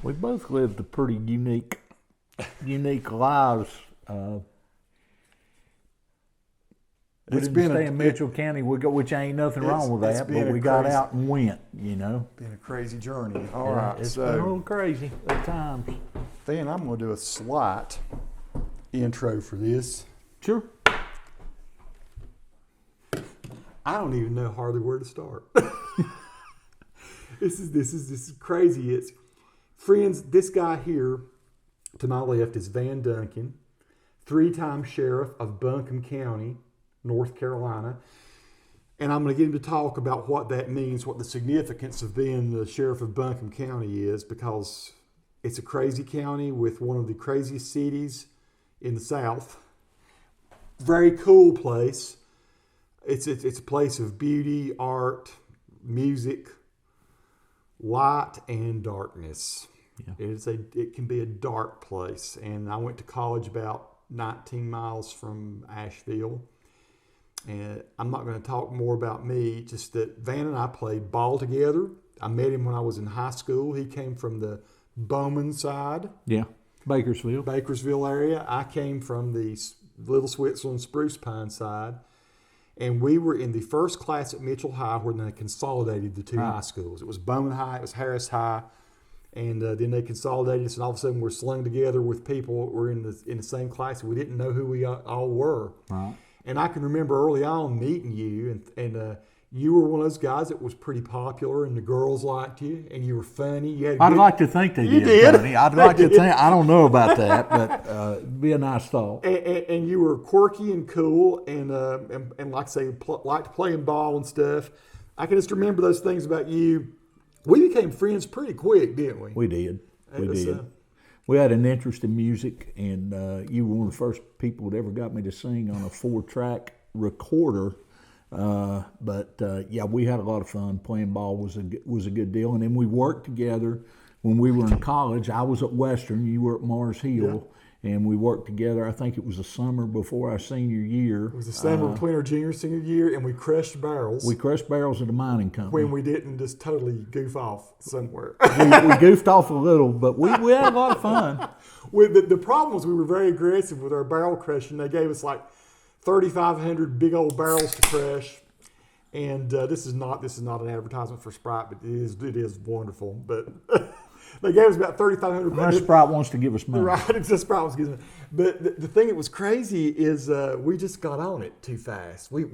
We both lived a pretty unique lives. We didn't stay in Mitchell County, which ain't nothing wrong with that, but we got out and went, Been a crazy journey. All Yeah, right, it's been a so little crazy at times. then I'm going to do a slight intro for this. Sure. I don't even know hardly where to start. This is crazy. It's friends. This guy here to my left is Van Duncan, 3-time sheriff of Buncombe County, North Carolina. And I'm going to get him to talk about what that means, what the significance of being the sheriff of Buncombe County is, because it's a crazy county with one of the craziest cities in the South. Very cool place. It's a place of beauty, art, music, light, and darkness. Yeah. It can be a dark place. And I went to college about 19 miles from Asheville. And I'm not going to talk more about me, just that Van and I played ball together. I met him when I was in high school. He came from the Bowman side. Yeah, Bakersville area. I came from the Little Switzerland Spruce Pine side. And we were in the first class at Mitchell High when they consolidated the two high schools. It was Bowman High, it was Harris High. And then they consolidated us, and all of a sudden we're slung together with people that were in the same class. And we didn't know who we all were. Right. And I can remember early on meeting you, and you were one of those guys that was pretty popular, and the girls liked you, and you were funny. I'd like to think they did. Funny. I'd like to think. I don't know about that, but it'd be a nice thought. And you were quirky and cool, and like I say, liked playing ball and stuff. I can just remember those things about you. We became friends pretty quick, didn't we? We did. We had an interest in music, and you were one of the first people that ever got me to sing on a 4-track recorder. Yeah, we had a lot of fun. Playing ball was a good deal, and then we worked together when we were in college. I was at Western, you were at Mars Hill, and we worked together. I think it was the summer before our senior year. It was the summer between our senior year, and we crushed barrels. We crushed barrels at a mining company. When we didn't just totally goof off somewhere. we goofed off a little, but we had a lot of fun. The problem was we were very aggressive with our barrel crushing. They gave us like 3,500 big old barrels to crush. And this is not an advertisement for Sprite, but it is wonderful. But they gave us about 3,500. Unless Sprite wants to give us money. Right, it's just Sprite wants to give us money. But the thing that was crazy is we just got on it too fast. We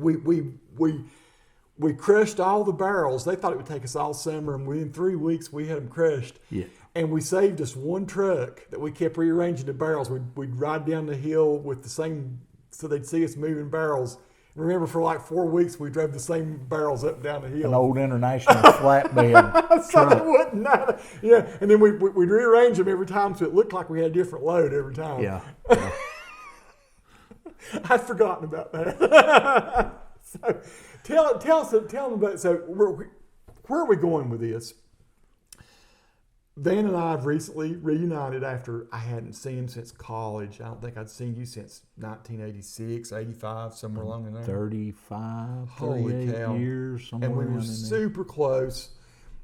crushed all the barrels. They thought it would take us all summer, and within 3 weeks we had them crushed. Yeah. And we saved us one truck that we kept rearranging the barrels. We'd ride down the hill with the same, so they'd see us moving barrels. Remember, for like 4 weeks, we drove the same barrels up and down the hill. An old international flatbed so truck. it wouldn't matter. Yeah, and then we'd rearrange them every time so it looked like we had a different load every time. Yeah. I'd forgotten about that. So tell them about, so where are we going with this? Van and I have recently reunited after I hadn't seen him since college. I don't think I'd seen you since 1986, 85, somewhere along in there. 35, Holy 38 cow. years, somewhere And we were around in there. super close.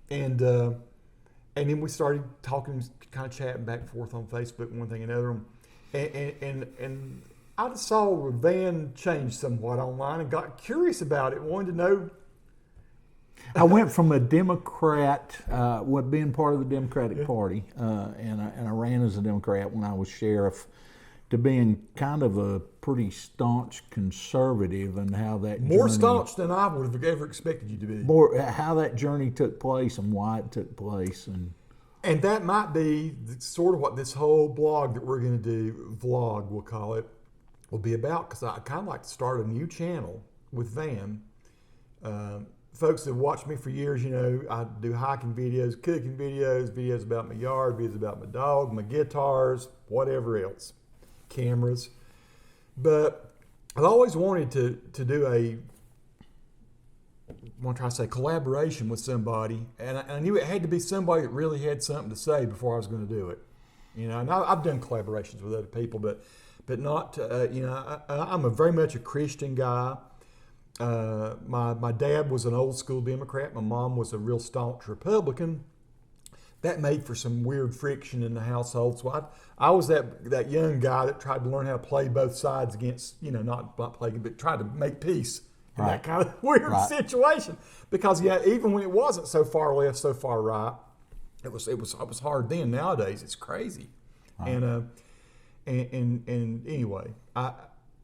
And then we started talking, kind of chatting back and forth on Facebook, one thing and another. And I just saw Van change somewhat online and got curious about it, wanted to know. I went from a Democrat, being part of the Democratic Party, and I ran as a Democrat when I was sheriff, to being kind of a pretty staunch conservative, and how that More journey, staunch than I would have ever expected you to be. how that journey took place and why it took place, And that might be sort of what this whole blog that we're going to do, vlog we'll call it, will be about, because I kind of like to start a new channel with Van. Folks that have watched me for years, I do hiking videos, cooking videos about my yard, videos about my dog, my guitars, whatever else, cameras. But I've always wanted to do collaboration with somebody, and I knew it had to be somebody that really had something to say before I was going to do it. And I've done collaborations with other people, but not. I'm very much a Christian guy. My dad was an old school Democrat. My mom was a real staunch Republican. that made for some weird friction in the household. So I was that young guy that tried to learn how to play both sides against, not play, but tried to make peace in that kind of weird situation. Because even when it wasn't so far left, so far right, it was hard then. Nowadays, it's crazy. Right. And anyway,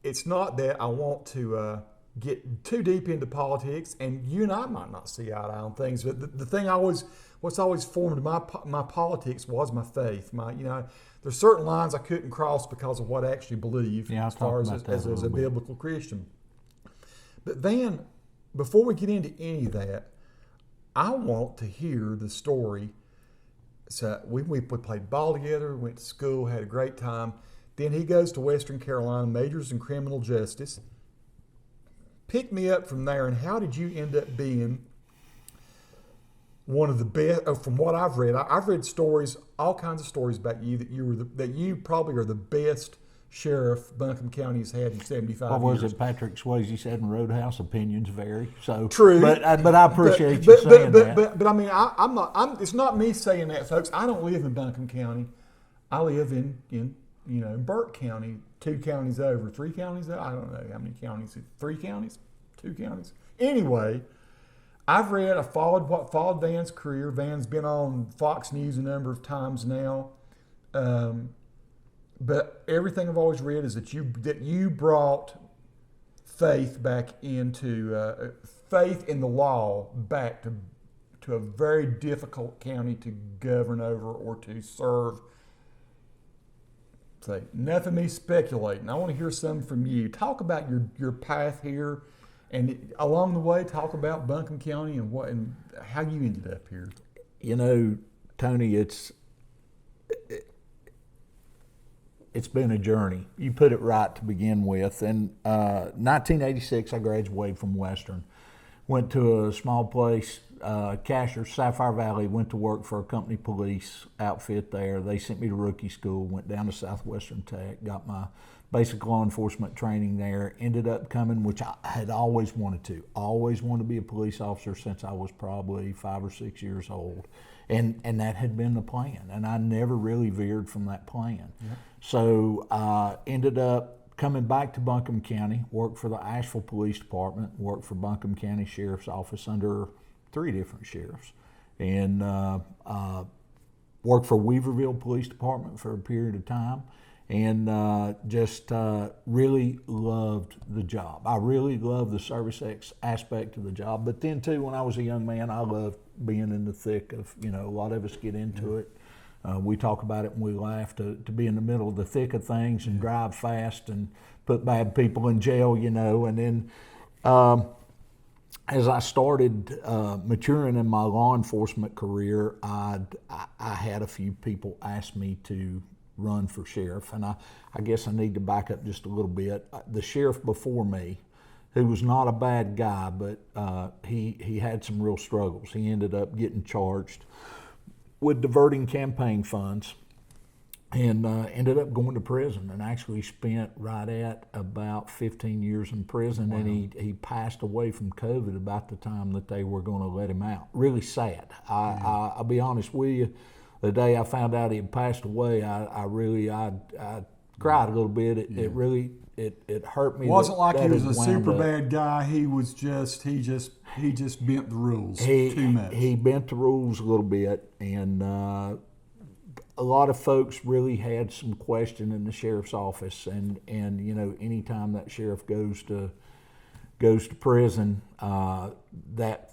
it's not that I want to get too deep into politics, and you and I might not see eye to eye on things, but the thing what's always formed my politics was my faith. There's certain lines I couldn't cross because of what I actually believe, as far as a biblical Christian. But then, before we get into any of that, I want to hear the story. So we played ball together, went to school, had a great time. Then he goes to Western Carolina, majors in criminal justice. Pick me up from there, and how did you end up being one of the best? From what I've read stories, all kinds of stories about you that you probably are the best sheriff Buncombe County has had in 75 years. What was it Patrick Swayze said in Roadhouse? Opinions vary. So true, but I appreciate you saying that. But I mean, I'm not. It's not me saying that, folks. I don't live in Buncombe County. I live in Burke County, 2 counties over, 3 counties over. I don't know how many counties. 3 counties, 2 counties. Anyway, I followed Van's career. Van's been on Fox News a number of times now. But everything I've always read is that you brought faith back into faith in the law back to a very difficult county to govern over or to serve. Say nothing me speculating. I want to hear something from you. Talk about your path here, and along the way, talk about Buncombe County and how you ended up here. Tony, it's been a journey. You put it right to begin with. In 1986, I graduated from Western. Went to a small place, Casher, Sapphire Valley, went to work for a company police outfit there. They sent me to rookie school, went down to Southwestern Tech, got my basic law enforcement training there, ended up coming, which I had always wanted to be a police officer since I was probably 5 or 6 years old. And that had been the plan, and I never really veered from that plan. Yeah. So ended up coming back to Buncombe County, worked for the Asheville Police Department, worked for Buncombe County Sheriff's Office under 3 different sheriffs, and worked for Weaverville Police Department for a period of time, and just really loved the job. I really loved the service aspect of the job. But then too, when I was a young man, I loved being in the thick of, a lot of us get into it. We talk about it and we laugh to be in the middle of the thick of things and drive fast and put bad people in jail, and then as I started maturing in my law enforcement career, I had a few people ask me to run for sheriff, and I guess I need to back up just a little bit. The sheriff before me, who was not a bad guy, but he had some real struggles. He ended up getting charged with diverting campaign funds and ended up going to prison, and actually spent right at about 15 years in prison. Wow. And he passed away from COVID about the time that they were going to let him out. Really sad. I'll be honest with you. The day I found out he had passed away, I cried a little bit. It really hurt me. It wasn't like he was a super bad guy. He just bent the rules too much. He bent the rules a little bit, and a lot of folks really had some question in the sheriff's office. And anytime that sheriff goes to prison, that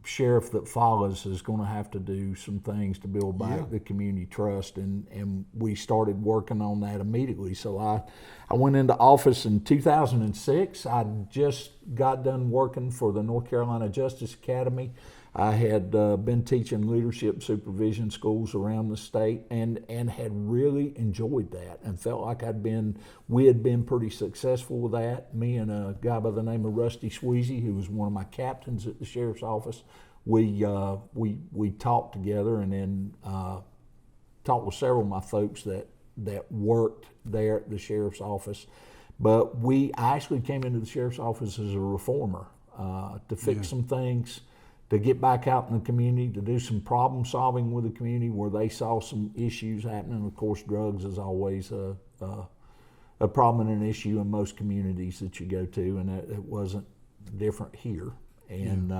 sheriff that follows is going to have to do some things to build back the community trust, and we started working on that immediately. So I went into office in 2006. I just got done working for the North Carolina Justice Academy. I had been teaching leadership supervision schools around the state, and had really enjoyed that, and felt like we had been pretty successful with that. Me and a guy by the name of Rusty Sweezy, who was one of my captains at the sheriff's office, we talked together, and then talked with several of my folks that worked there at the sheriff's office. But I actually came into the sheriff's office as a reformer to fix some things, to get back out in the community, to do some problem solving with the community where they saw some issues happening. Of course, drugs is always a prominent issue in most communities that you go to, and it wasn't different here. And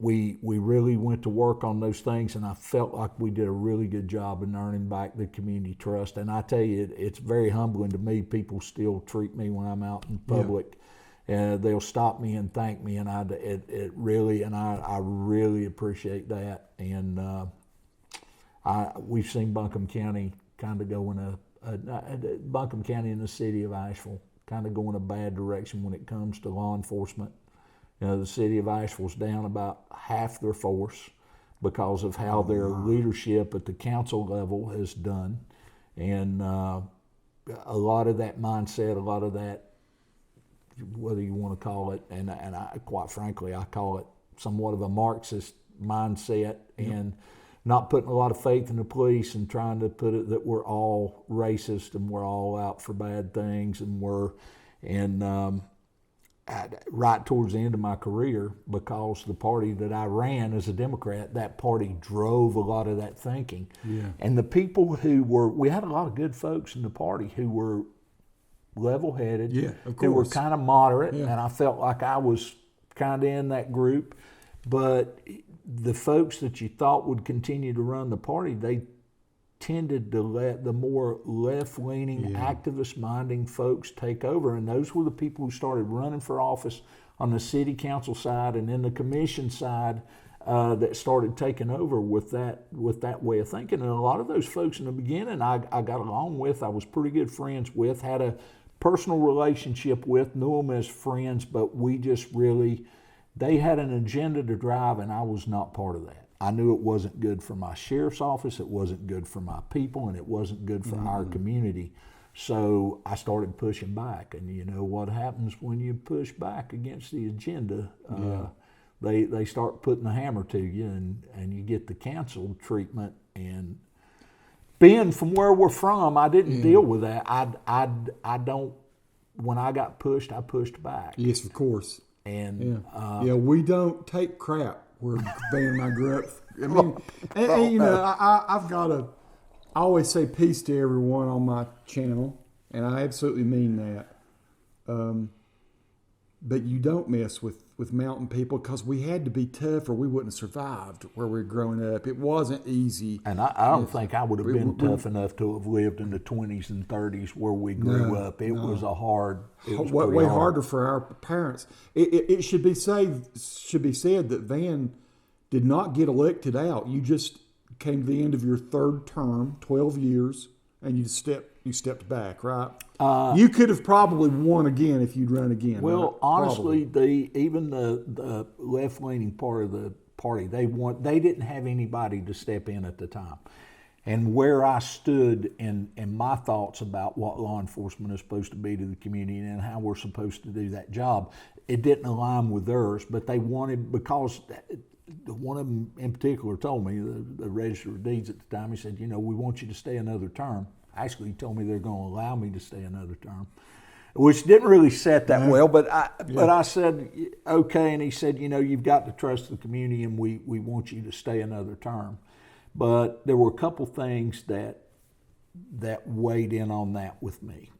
we really went to work on those things, and I felt like we did a really good job in earning back the community trust. And I tell you, it's very humbling to me. People still treat me when I'm out in public. They'll stop me and thank me, and I really appreciate that. And we've seen Buncombe County kind of go in Buncombe County and the city of Asheville kind of go in a bad direction when it comes to law enforcement. The city of Asheville's down about half their force because of how their leadership at the council level has done, and a lot of that mindset, a lot of that, whether you want to call it, and I, quite frankly, I call it somewhat of a Marxist mindset, and not putting a lot of faith in the police and trying to put it that we're all racist and we're all out for bad things, and right towards the end of my career, because the party that I ran as a Democrat, that party drove a lot of that thinking. And the people we had a lot of good folks in the party who were level-headed, who were kind of moderate, and I felt like I was kind of in that group. But the folks that you thought would continue to run the party, they tended to let the more left-leaning, activist-minding folks take over, and those were the people who started running for office on the city council side and then the commission side, that started taking over with that way of thinking. And a lot of those folks in the beginning I got along with, I was pretty good friends with, had a personal relationship with, knew them as friends, but we just really, they had an agenda to drive, and I was not part of that. I knew it wasn't good for my sheriff's office, it wasn't good for my people, and it wasn't good for our community. So I started pushing back, and you know what happens when you push back against the agenda? They start putting the hammer to you, and you get the canceled treatment. And being from where we're from, I didn't deal with that. I don't. When I got pushed, I pushed back. Yes, of course. And we don't take crap. Where Van and I grew up. I mean, and, you know, I've got I always say peace to everyone on my channel, and I absolutely mean that. But you don't mess with mountain people, because we had to be tough or we wouldn't have survived where we were growing up. It wasn't easy. And I don't think I would have been tough enough to have lived in the 20s and 30s where we grew up. It was way harder for our parents. It should be said that Van did not get elected out. You just came to the end of your third term, 12 years, and you stepped back, right? You could have probably won again if you'd run again. Well, right? honestly, even the left-leaning part of the party, they didn't have anybody to step in at the time. And where I stood and my thoughts about what law enforcement is supposed to be to the community and how we're supposed to do that job, it didn't align with theirs. But they wanted, because one of them in particular told me, the Register of Deeds at the time, he said, we want you to stay another term. Actually, he told me they're going to allow me to stay another term, which didn't really set that well. But I said, okay. And he said, you've got to trust the community, and we want you to stay another term. But there were a couple things that weighed in on that with me.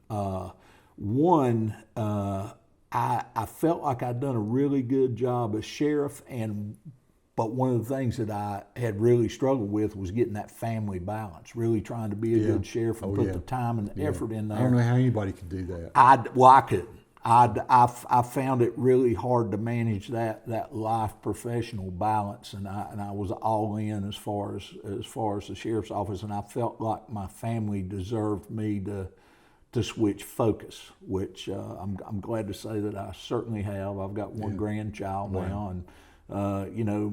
One, I felt like I'd done a really good job as sheriff, but one of the things that I had really struggled with was getting that family balance, really trying to be a good sheriff and put the time and the effort in there. I don't know how anybody could do that. I couldn't. I found it really hard to manage that life professional balance, and I was all in as far as the sheriff's office, and I felt like my family deserved me to switch focus, which I'm glad to say that I certainly have. I've got one grandchild now, and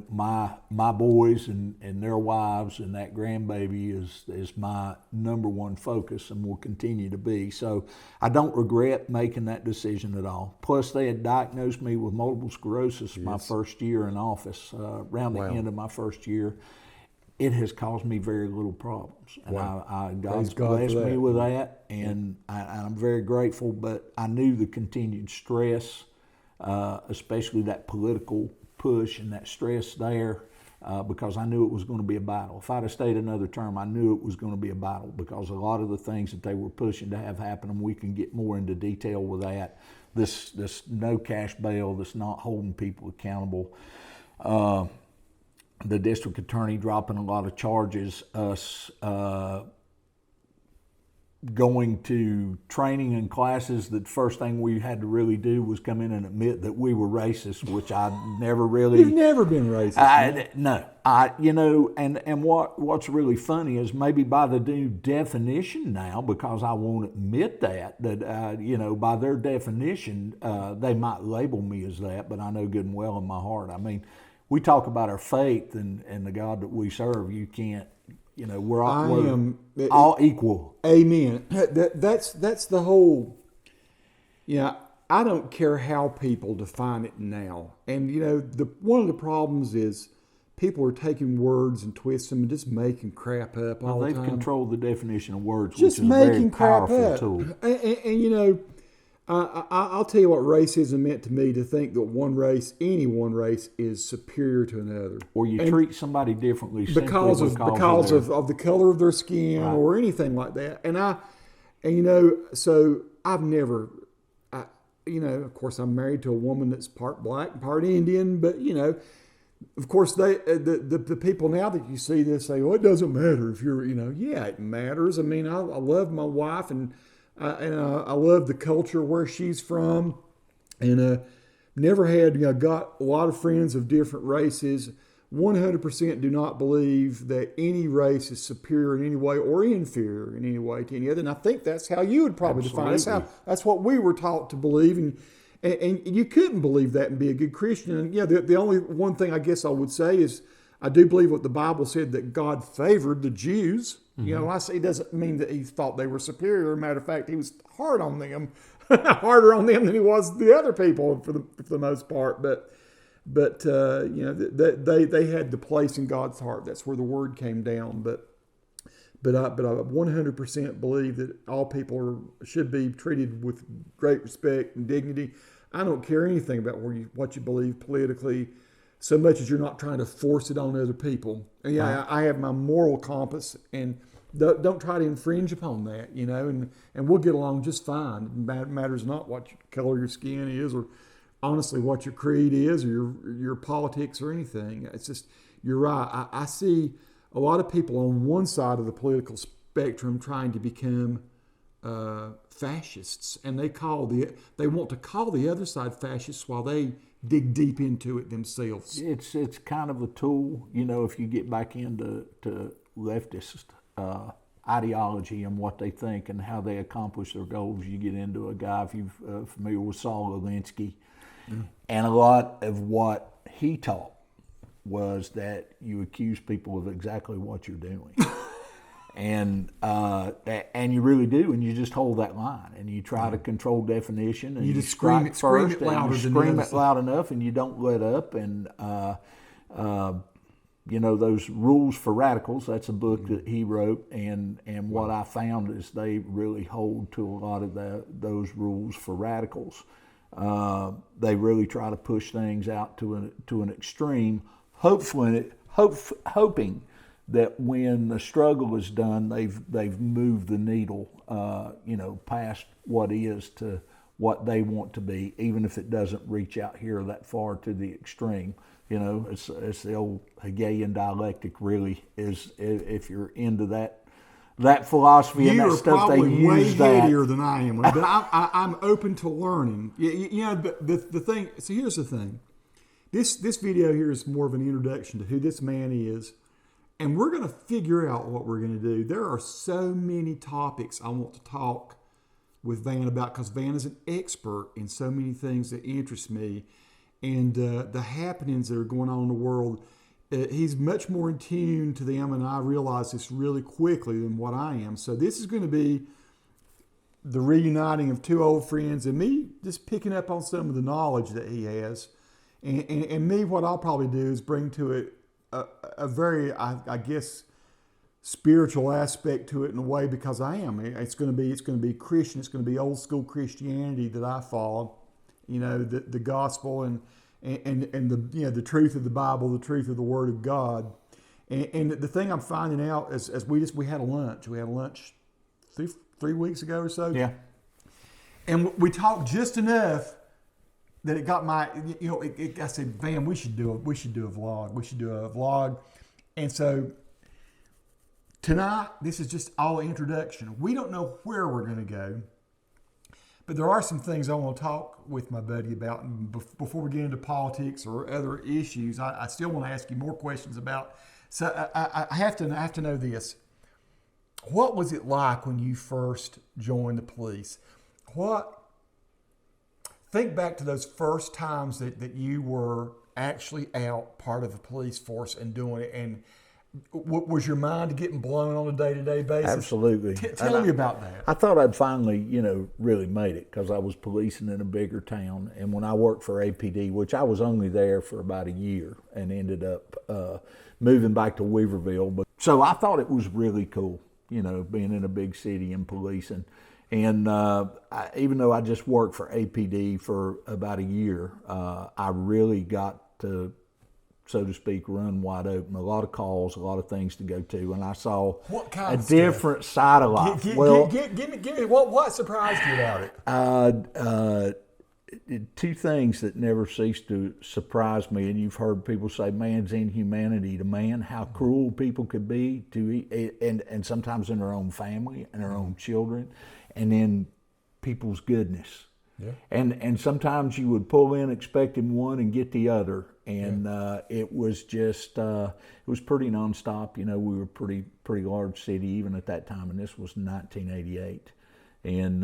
my boys and their wives and that grandbaby is my number one focus and will continue to be. So I don't regret making that decision at all. Plus, they had diagnosed me with multiple sclerosis my first year in office. Around the end of my first year, it has caused me very little problems. And God's blessed me with that, and I'm very grateful. But I knew the continued stress, especially that political push and that stress there because I knew it was going to be a battle. If I'd have stayed another term, I knew it was going to be a battle because a lot of the things that they were pushing to have happen, and we can get more into detail with that, this no cash bail, this not holding people accountable, the district attorney dropping a lot of charges, us going to training and classes that the first thing we had to really do was come in and admit that we were racist, which I never really... You've never been racist. No. And what's really funny is maybe by the new definition now, because I won't admit that by their definition, they might label me as that, but I know good and well in my heart. I mean, we talk about our faith and the God that we serve. You can't, we're all equal. Amen. That's the whole. I don't care how people define it now, and one of the problems is people are taking words and twisting them and just making crap up all the time. They've controlled the definition of words, just which is a very powerful up. tool. And I'll tell you what racism meant to me, to think that any one race is superior to another. Or you treat somebody differently because of the color of their skin, right, or anything like that. So I've never, of course I'm married to a woman that's part black and part Indian, but of course the people now that you see this say, well, it doesn't matter if you're, yeah, it matters. I mean, I love my wife and I love the culture where she's from, and never had, got a lot of friends of different races. 100% do not believe that any race is superior in any way or inferior in any way to any other. And I think that's how you would probably define it. That's what we were taught to believe, and you couldn't believe that and be a good Christian. And the only one thing I guess I would say is I do believe what the Bible said, that God favored the Jews. I say it doesn't mean that he thought they were superior. Matter of fact, he was hard on them, harder on them than he was the other people for the most part. But they had the place in God's heart. That's where the word came down. But I 100% believe that all people should be treated with great respect and dignity. I don't care anything about what you believe politically, so much as you're not trying to force it on other people. And right. I have my moral compass, and don't try to infringe upon that, and we'll get along just fine. It matters not what color your skin is, or honestly what your creed is, or your politics or anything. It's just, you're right. I see a lot of people on one side of the political spectrum trying to become fascists, and they want to call the other side fascists while they dig deep into it themselves. It's kind of a tool, if you get back into leftist ideology and what they think and how they accomplish their goals. You get into a guy, if you're familiar with Saul Alinsky, and a lot of what he taught was that you accuse people of exactly what you're doing. And you really do, and you just hold that line, and you try to control definition, and you just scream it loud enough, and you don't let up. And those rules for radicals. That's a book that he wrote, and what I found is they really hold to a lot of those rules for radicals. They really try to push things out to an extreme, hoping that when the struggle is done, they've moved the needle, past what is to what they want to be, even if it doesn't reach out here that far to the extreme. It's the old Hegelian dialectic. Really, is if you're into that philosophy and that stuff, they use that. You're probably way headier than I am, but I'm open to learning. The thing. So here's the thing. This video here is more of an introduction to who this man is. And we're going to figure out what we're going to do. There are so many topics I want to talk with Van about, because Van is an expert in so many things that interest me. And the happenings that are going on in the world, he's much more in tune to them, and I realize this really quickly, than what I am. So this is going to be the reuniting of two old friends and me just picking up on some of the knowledge that he has. And me, what I'll probably do is bring to it a very, I guess, spiritual aspect to it in a way, because I am. It's going to be Christian. It's going to be old school Christianity that I follow. The gospel, and and the the truth of the Bible, the truth of the Word of God. And the thing I'm finding out as we had a lunch. We had a lunch 3 weeks ago or so. Yeah. And we talked just enough that it got my, I said, Van, we should do a vlog. We should do a vlog. And so tonight, this is just all introduction. We don't know where we're going to go, but there are some things I want to talk with my buddy about. And before we get into politics or other issues, I still want to ask you more questions about. So I have to know this. What was it like when you first joined the police? Think back to those first times that you were actually out part of the police force and doing it. And was your mind getting blown on a day-to-day basis? Absolutely. Tell me about that. I thought I'd finally, really made it because I was policing in a bigger town. And when I worked for APD, which I was only there for about a year and ended up moving back to Weaverville. So I thought it was really cool, being in a big city and policing. And even though I just worked for APD for about a year, I really got to, so to speak, run wide open. A lot of calls, a lot of things to go to, and I saw a different side of life. Give me what surprised you about it? Two things that never cease to surprise me, and you've heard people say, "Man's inhumanity to man," how cruel people could be and sometimes in their own family and their own children. And then people's goodness. Yeah. And sometimes you would pull in expecting one and get the other. And it was just, it was pretty nonstop. We were a pretty large city even at that time. And this was 1988. And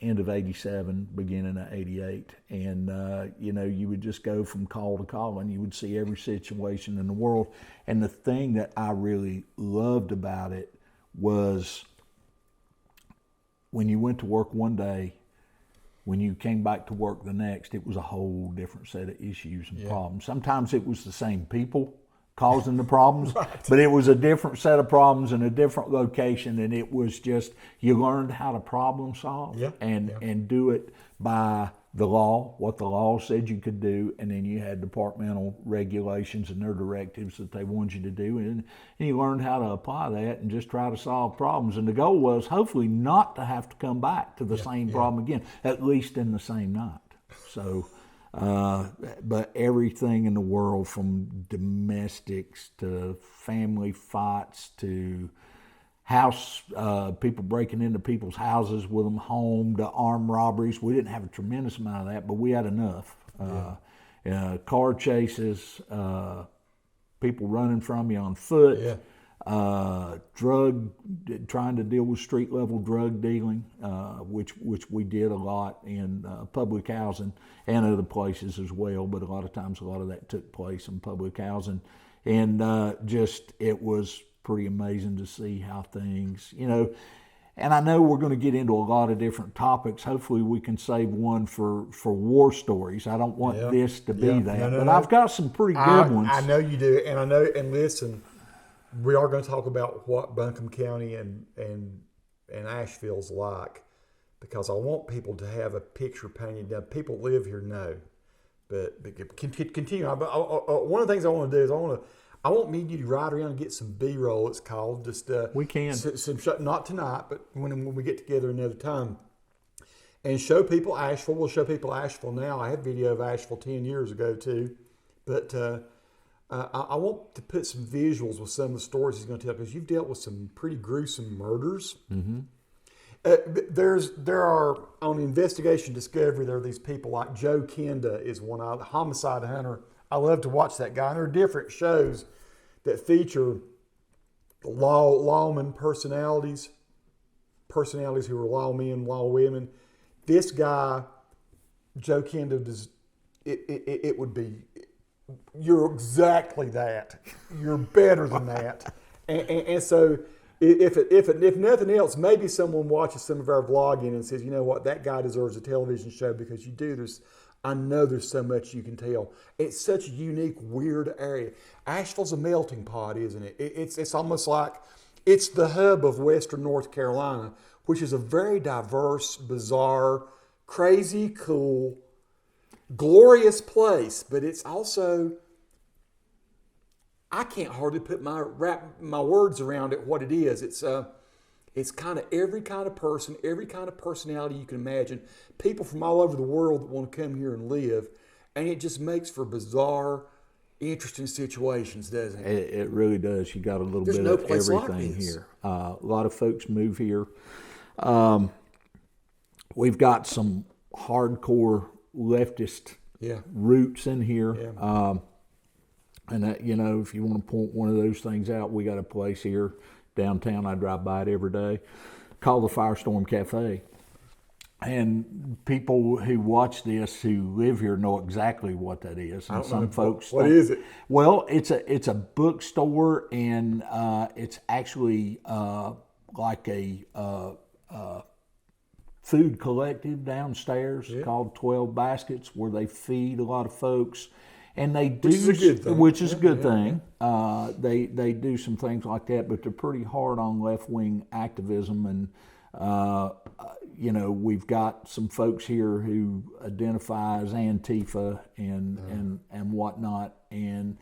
end of 87, beginning of 88. And, you would just go from call to call and you would see every situation in the world. And the thing that I really loved about it was when you went to work one day, when you came back to work the next, it was a whole different set of issues and problems. Sometimes it was the same people causing the problems, right, but it was a different set of problems in a different location, and it was just, you learned how to problem solve and do it by the law, what the law said you could do, and then you had departmental regulations and their directives that they wanted you to do, and you learned how to apply that and just try to solve problems. And the goal was hopefully not to have to come back to the same problem again, at least in the same night. So, but everything in the world, from domestics to family fights to house, people breaking into people's houses with them home, to armed robberies. We didn't have a tremendous amount of that, but we had enough. Car chases, people running from you on foot, trying to deal with street level drug dealing, which we did a lot in public housing and other places as well. But a lot of times, a lot of that took place in public housing, and it was pretty amazing to see how things, and I know we're going to get into a lot of different topics. Hopefully we can save one for war stories. I don't want this to be that, but I've got some pretty good ones. I know you do, and listen, we are going to talk about what Buncombe County and Asheville's like, because I want people to have a picture painted. Now, people live here know, but continue. One of the things I want to do is I want me and you to ride around and get some B-roll, it's called. Just we can. Not tonight, but when we get together another time. And show people Asheville. We'll show people Asheville now. I had video of Asheville 10 years ago, too. But I want to put some visuals with some of the stories he's going to tell, because you've dealt with some pretty gruesome murders. Mm-hmm. There are, on Investigation Discovery, there are these people like Joe Kenda is one, the homicide hunter. I love to watch that guy. And there are different shows that feature lawmen personalities who are lawmen, lawwomen. This guy, Joe Kenda, it would be, you're exactly that. You're better than that. And so if nothing else, maybe someone watches some of our vlogging and says, you know what, that guy deserves a television show, because you do. I know there's so much you can tell. It's such a unique, weird area. Asheville's a melting pot, isn't it? It's almost like it's the hub of Western North Carolina, which is a very diverse, bizarre, crazy, cool, glorious place, but it's also, I can't hardly wrap my words around it. What it is, it's kind of every kind of person, every kind of personality you can imagine. People from all over the world that want to come here and live, and it just makes for bizarre, interesting situations, doesn't it? It really does. You got a little There's bit no of place like everything this. here. A lot of folks move here. We've got some hardcore leftist Yeah. roots in here. Yeah. And that, you know, if you want to point one of those things out, we got a place here downtown. I drive by it every day, called the Firestorm Cafe. And people who watch this who live here know exactly what that is. And some folks, What is it? Well, it's a bookstore, and it's actually like a food collective downstairs called 12 Baskets, where they feed a lot of folks. And they do, which is a good thing. They do some things like that, but they're pretty hard on left wing activism. And you know, we've got some folks here who identify as Antifa and whatnot. And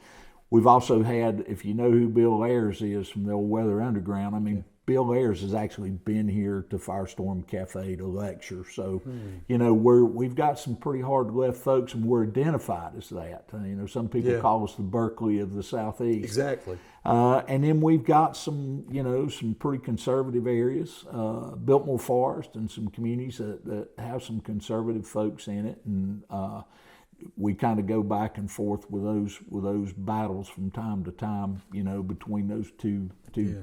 we've also had, if you know who Bill Ayers is from the old Weather Underground, I mean, Bill Ayers has actually been here to Firestorm Cafe to lecture. So, you know, we've got some pretty hard left folks, and we're identified as that. You know, some people call us the Berkeley of the Southeast. Exactly. And then we've got some, you know, some pretty conservative areas, Biltmore Forest, and some communities that have some conservative folks in it. And we kind of go back and forth with those battles from time to time, you know, between those two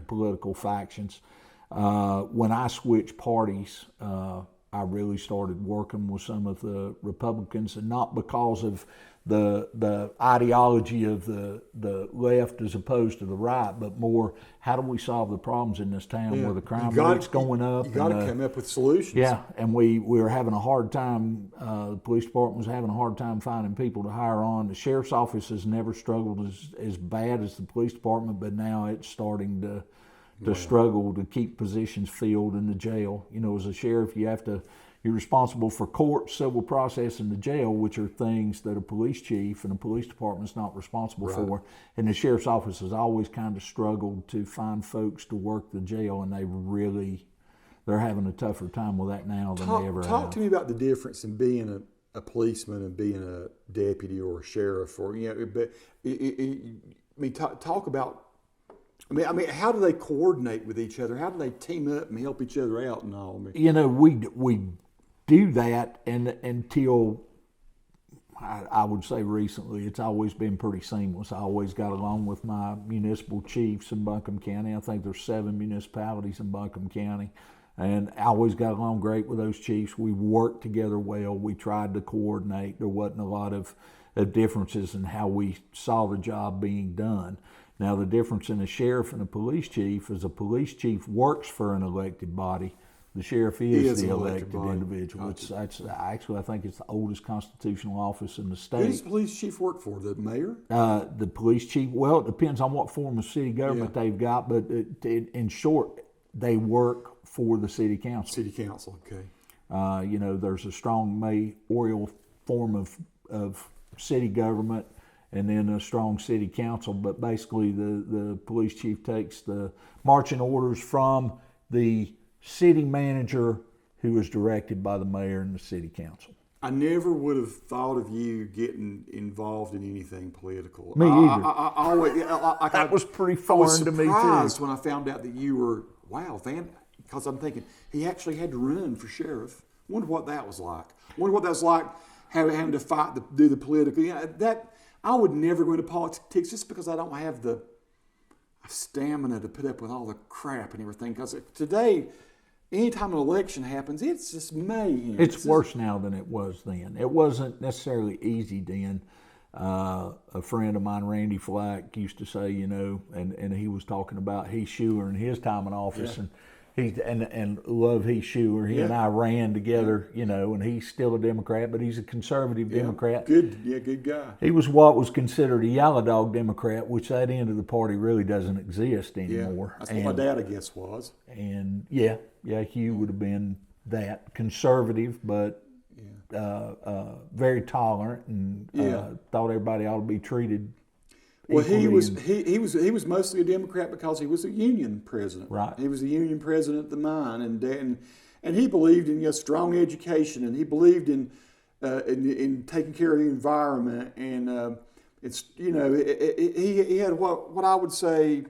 political factions. When I switched parties, I really started working with some of the Republicans, and not because of the ideology of the left as opposed to the right, but more, how do we solve the problems in this town where the crime rate's going up? You got to come up with solutions. Yeah, and we were having a hard time, the police department was having a hard time finding people to hire on. The sheriff's office has never struggled as bad as the police department, but now it's starting to struggle to keep positions filled in the jail. You know, as a sheriff, you're responsible for court, civil process, and the jail, which are things that a police chief and a police department's not responsible for. And the sheriff's office has always kind of struggled to find folks to work the jail, and they're having a tougher time with that now than they ever have. Talk to me about the difference in being a policeman and being a deputy or a sheriff, or talk about. I mean, how do they coordinate with each other? How do they team up and help each other out and all? You know, we do that, and until I would say recently, it's always been pretty seamless. I always got along with my municipal chiefs in Buncombe County. I think there's 7 municipalities in Buncombe County, and I always got along great with those chiefs. We worked together well. We tried to coordinate. There wasn't a lot of differences in how we saw the job being done. Now, the difference in a sheriff and a police chief is a police chief works for an elected body. The sheriff is the elected individual. I think it's the oldest constitutional office in the state. Who does the police chief work for? The mayor? The police chief, well, it depends on what form of city government they've got, but in short, they work for the city council. City council, okay. You know, there's a strong mayoral form of city government, and then a strong city council, but basically the police chief takes the marching orders from the city manager, who is directed by the mayor and the city council. I never would have thought of you getting involved in anything political. Me either. That was pretty foreign to me too. I was surprised when I found out that you were, because I'm thinking, he actually had to run for sheriff. Wonder what that was like. Wonder what that was like, having to fight, do the political. I would never go into politics just because I don't have the stamina to put up with all the crap and everything. Because today, anytime an election happens, it's just mayhem. It's worse now than it was then. It wasn't necessarily easy then. A friend of mine, Randy Flack, used to say, you know, and he was talking about Heath Schuler and his time in office, and love Heath Schuler. He and I ran together, you know, and he's still a Democrat, but he's a conservative Democrat. Good guy. He was what was considered a yellow dog Democrat, which that end of the party really doesn't exist anymore. That's what my dad, I guess, was. And Hugh would have been that conservative, but very tolerant, and thought everybody ought to be treated. Well, he was mostly a Democrat because he was a union president. Right. He was a union president at the mine, and he believed in strong education, and he believed in taking care of the environment, and he had what I would say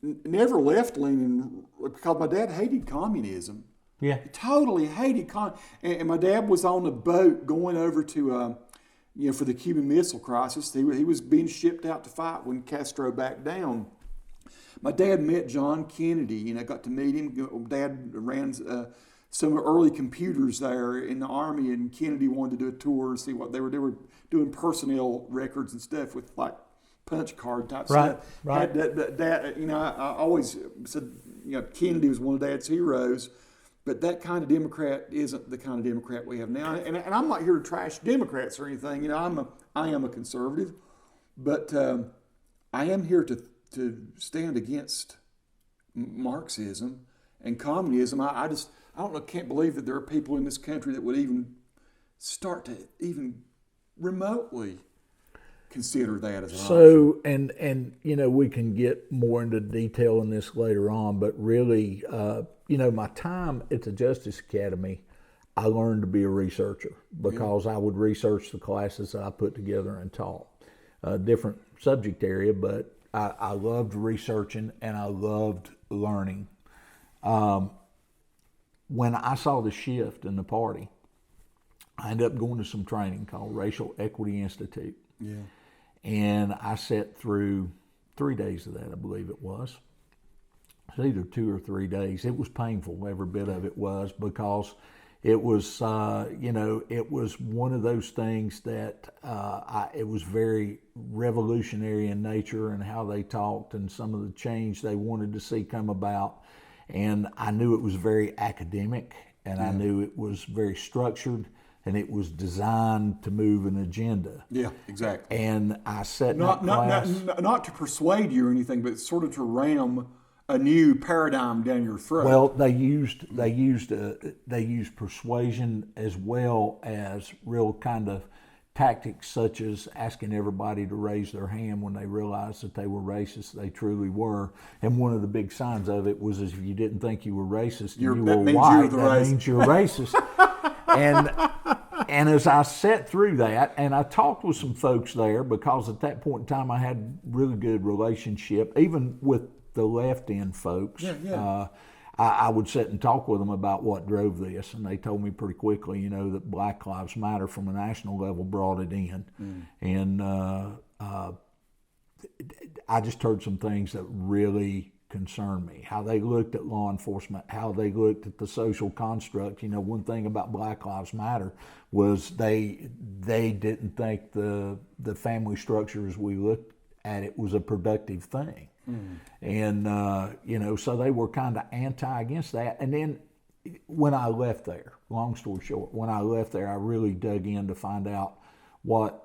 never left leaning, because my dad hated communism. Yeah. He totally hated and my dad was on a boat going over to for the Cuban Missile Crisis. He was being shipped out to fight when Castro backed down. My dad met John Kennedy, got to meet him. Dad ran some early computers there in the Army, and Kennedy wanted to do a tour and see what they were doing personnel records and stuff with like punch card type stuff. Right. I always said, Kennedy was one of Dad's heroes. But that kind of Democrat isn't the kind of Democrat we have now. And I'm not here to trash Democrats or anything. I am a conservative, but I am here to stand against Marxism and communism. I can't believe that there are people in this country that would even start to even remotely consider that as an option. And we can get more into detail in this later on, but really, my time at the Justice Academy, I learned to be a researcher because I would research the classes that I put together and taught. Different subject area, but I loved researching and I loved learning. When I saw the shift in the party, I ended up going to some training called Racial Equity Institute. Yeah. And I sat through 3 days of that, I believe it was. It was either 2 or 3 days. It was painful, every bit of it was, because it was, it was one of those things that it was very revolutionary in nature and how they talked and some of the change they wanted to see come about. And I knew it was very academic, and I knew it was very structured, and it was designed to move an agenda. Yeah, exactly. And I sat in that class. Not to persuade you or anything, but sort of to ram a new paradigm down your throat. Well, they used persuasion as well as real kind of tactics, such as asking everybody to raise their hand when they realized that they were racist. They truly were. And one of the big signs of it was, if you didn't think you were racist and you were white, that means you're racist. And as I sat through that, and I talked with some folks there, because at that point in time I had really good relationship, even with the left end folks. I would sit and talk with them about what drove this, and they told me pretty quickly, that Black Lives Matter from a national level brought it in. And I just heard some things that really concerned me, how they looked at law enforcement, how they looked at the social construct. One thing about Black Lives Matter was they didn't think the family structure as we looked at it was a productive thing. And, so they were kind of against that. And then when I left there, long story short, when I left there, I really dug in to find out what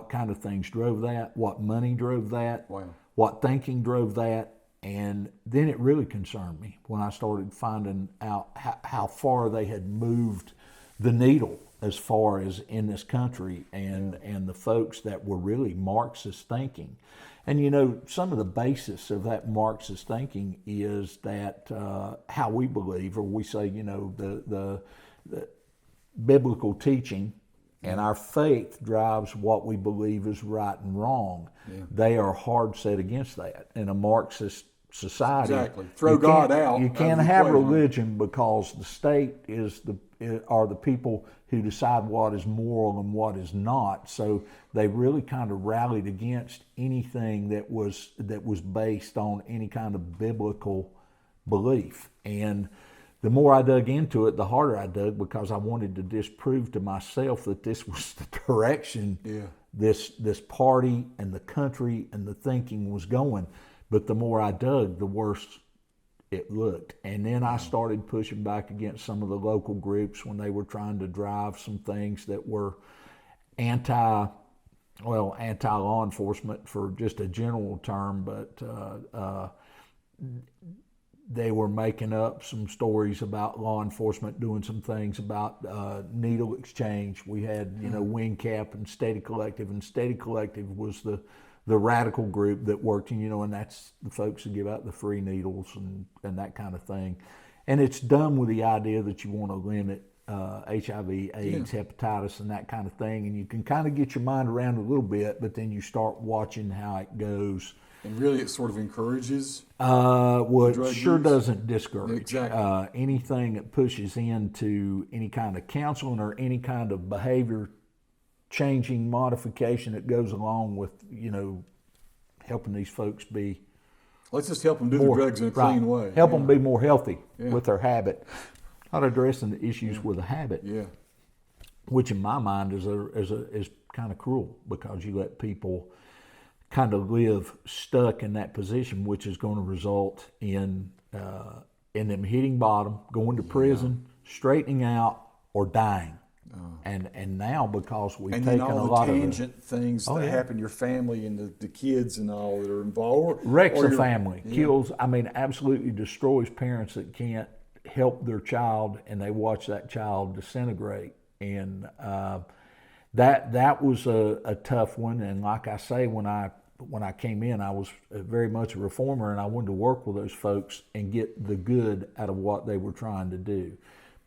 kind of things drove that, what money drove that, what thinking drove that. And then it really concerned me when I started finding out how far they had moved the needle as far as in this country, and the folks that were really Marxist thinking. And some of the basis of that Marxist thinking is that how we believe, or we say, the biblical teaching and our faith drives what we believe is right and wrong. They are hard set against that. In a Marxist society, exactly. Throw God out. You can't have religion, because the state are the people who decide what is moral and what is not. So they really kind of rallied against anything that was based on any kind of biblical belief. And the more I dug into it, the harder I dug, because I wanted to disprove to myself that this was the direction this party and the country and the thinking was going. But the more I dug, the worse it looked. And then I started pushing back against some of the local groups when they were trying to drive some things that were anti-law enforcement, for just a general term, but they were making up some stories about law enforcement doing some things about needle exchange. We had, WingCap and Steady Collective, and Steady Collective was the radical group that worked, and that's the folks that give out the free needles and that kind of thing. And it's done with the idea that you want to limit HIV, AIDS, hepatitis, and that kind of thing. And you can kind of get your mind around a little bit, but then you start watching how it goes. And really, it sort of encourages. Well, it sure use. Doesn't discourage. Exactly. Anything that pushes into any kind of counseling or any kind of behavior changing modification that goes along with, helping these folks be. Let's just help them do the drugs in a clean way. Help them be more healthy with their habit. Not addressing the issues with a habit. Yeah. Which in my mind is kind of cruel, because you let people kind of live stuck in that position, which is going to result in them hitting bottom, going to prison, straightening out, or dying. And now, because we've taken a lot of all the tangent things that happen to your family and the kids and all that are involved. Wrecks a family, kills, absolutely destroys parents that can't help their child, and they watch that child disintegrate. And that was a tough one. And like I say, when I came in, I was very much a reformer, and I wanted to work with those folks and get the good out of what they were trying to do.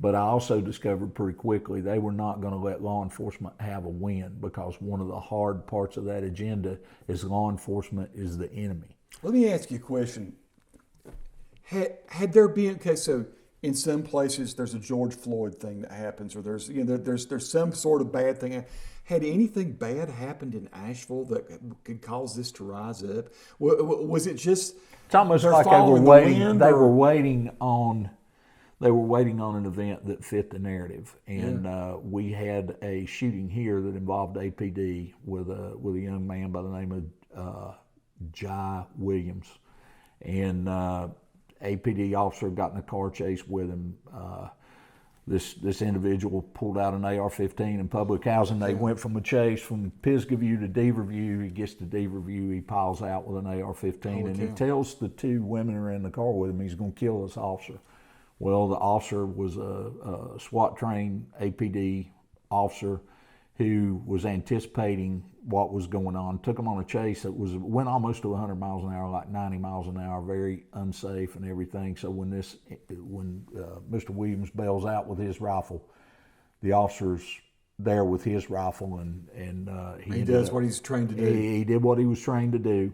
But I also discovered pretty quickly they were not going to let law enforcement have a win, because one of the hard parts of that agenda is law enforcement is the enemy. Let me ask you a question. Had there been, so in some places there's a George Floyd thing that happens, or there's there's some sort of bad thing. Had anything bad happened in Asheville that could cause this to rise up? Was it just? It's almost like they were waiting. They were waiting on. They were waiting on an event that fit the narrative, and we had a shooting here that involved APD with a young man by the name of Jai Williams, and APD officer got in a car chase with him. This individual pulled out an AR-15 in public housing. They went from a chase from Pisgah View to Deaver View. He gets to Deaver View, he piles out with an AR-15, and he tells the two women who are in the car with him he's going to kill this officer. Well, the officer was a SWAT-trained APD officer who was anticipating what was going on. Took him on a chase that went almost to 100 miles an hour, like 90 miles an hour, very unsafe and everything. So when Mr. Williams bails out with his rifle, the officer's there with his rifle, and he does what he's trained to do. He did what he was trained to do.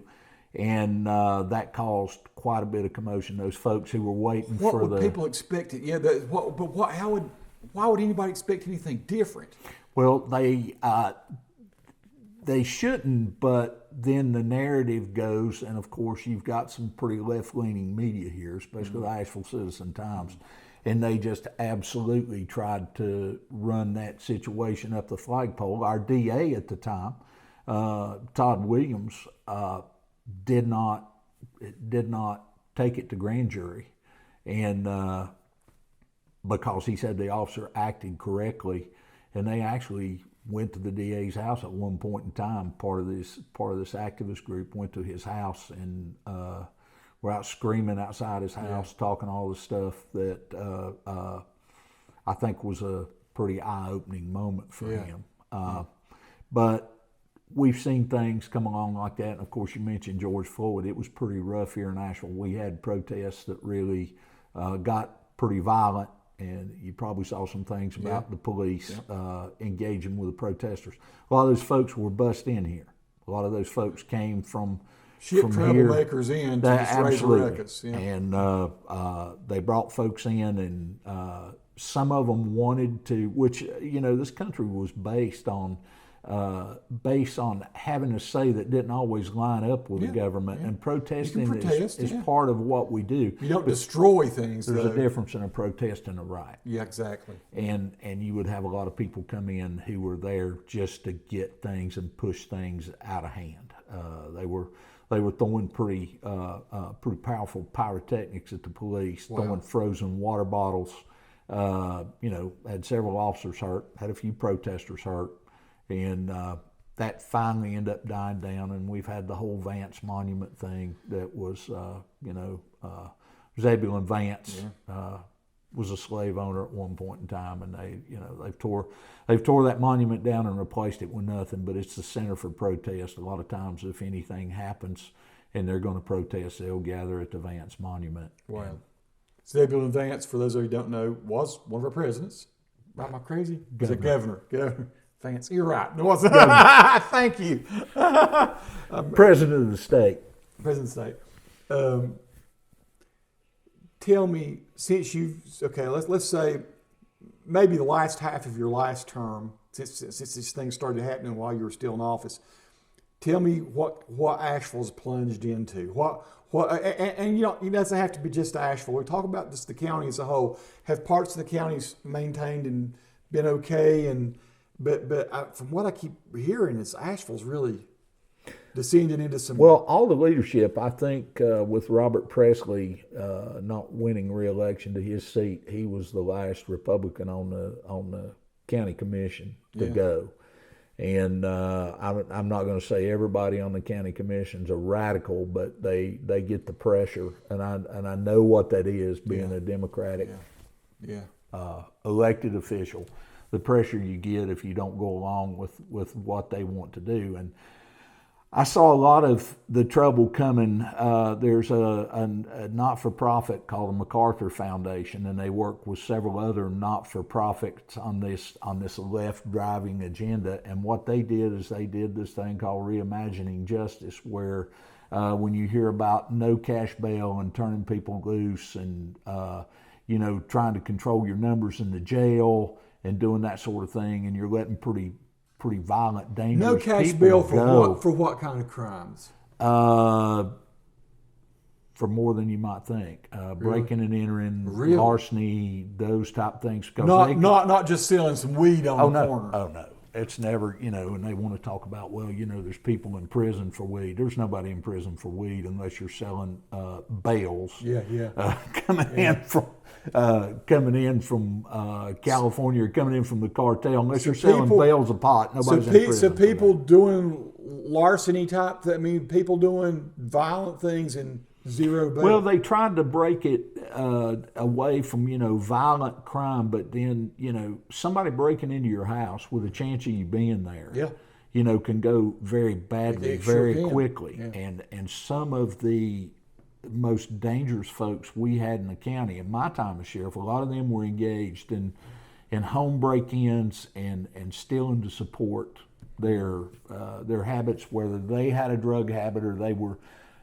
And that caused quite a bit of commotion. Those folks who were waiting what for would people expect? Why would anybody expect anything different? Well, they shouldn't, but then the narrative goes, and of course you've got some pretty left-leaning media here, especially the Asheville Citizen-Times, and they just absolutely tried to run that situation up the flagpole. Our DA at the time, Todd Williams, did not take it to grand jury, and because he said the officer acted correctly, and they actually went to the DA's house at one point in time. Part of this activist group went to his house and were out screaming outside his house, talking all the stuff that I think was a pretty eye-opening moment for him. But we've seen things come along like that. And of course, you mentioned George Floyd. It was pretty rough here in Asheville. We had protests that really got pretty violent, and you probably saw some things about the police engaging with the protesters. A lot of those folks were bussed in here. A lot of those folks came from troublemakers in to just raise a ruckus. Yeah. And they brought folks in, and some of them wanted to, which, this country was based on having a say that didn't always line up with the government, and protesting is part of what we do. You don't destroy things. There's a difference in a protest and a riot. Yeah, exactly. And you would have a lot of people come in who were there just to get things and push things out of hand. They were throwing pretty powerful pyrotechnics at the police, throwing frozen water bottles. Had several officers hurt, had a few protesters hurt. And that finally ended up dying down, and we've had the whole Vance Monument thing that was, there's Zebulon Vance was a slave owner at one point in time, and they've tore that monument down and replaced it with nothing. But it's the center for protest. A lot of times, if anything happens and they're going to protest, they'll gather at the Vance Monument. Wow. Zebulon Vance, for those of you who don't know, was one of our presidents. Am I crazy? Was it governor? Governor Vance. You're right. It wasn't. Thank you. President of the state. President of the state. Tell me, since let's say maybe the last half of your last term, since this thing started happening while you were still in office, tell me what Asheville's plunged into. And it doesn't have to be just Asheville. We talk about just the county as a whole. Have parts of the counties maintained and been okay? But from what I keep hearing, is Asheville's really descending into some. Well, all the leadership, I think, with Robert Presley not winning re-election to his seat, he was the last Republican on the county commission to go. And I'm not going to say everybody on the county commission's a radical, but they get the pressure, and I know what that is, being a Democratic elected official, the pressure you get if you don't go along with what they want to do. And I saw a lot of the trouble coming. There's a not-for-profit called the MacArthur Foundation, and they work with several other not-for-profits on this left-driving agenda. And what they did is they did this thing called Reimagining Justice, where when you hear about no cash bail and turning people loose and trying to control your numbers in the jail and doing that sort of thing, and you're letting pretty violent, dangerous no cash people bail go. for what kind of crimes? For more than you might think. Breaking and entering, larceny, those type things. Not just selling some weed on the corner. Oh, no. It's never, and they want to talk about, there's people in prison for weed. There's nobody in prison for weed unless you're selling bales. Coming in from California or coming in from the cartel. Unless you're selling bales of pot, nobody's in prison. So people doing larceny type, people doing violent things and zero bail. Well, they tried to break it away from, violent crime, but then, somebody breaking into your house with a chance of you being there, can go very badly, very quickly. Yeah. And some of the most dangerous folks we had in the county in my time as sheriff, a lot of them were engaged in home break-ins and stealing to support their habits, whether they had a drug habit or they were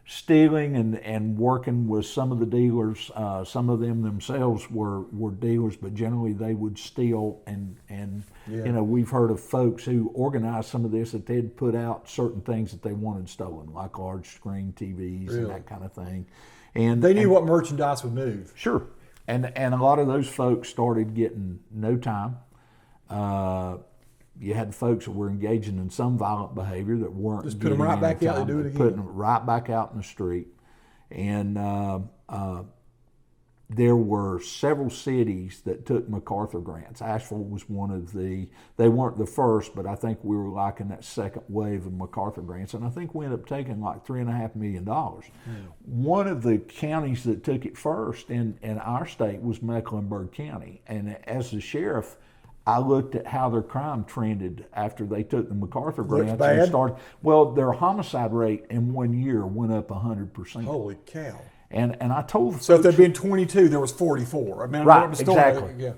stealing and working with some of the dealers. Some of them themselves were dealers, but generally they would steal. And we've heard of folks who organized some of this, that they'd put out certain things that they wanted stolen, like large screen TVs and that kind of thing. And they knew what merchandise would move. Sure. And a lot of those folks started getting no time. You had folks that were engaging in some violent behavior that weren't just put them right back out and do it again. Putting them right back out in the street. And there were several cities that took MacArthur grants. Asheville was one of they weren't the first, but I think we were like in that second wave of MacArthur grants. And I think we ended up taking like $3.5 million. One of the counties that took it first in our state was Mecklenburg County. And as the sheriff, I looked at how their crime trended after they took the MacArthur grants and started. Well, their homicide rate in 1 year went up 100%. Holy cow! And I told the so folks, if there'd been 22, there was 44. I mean, right? Exactly.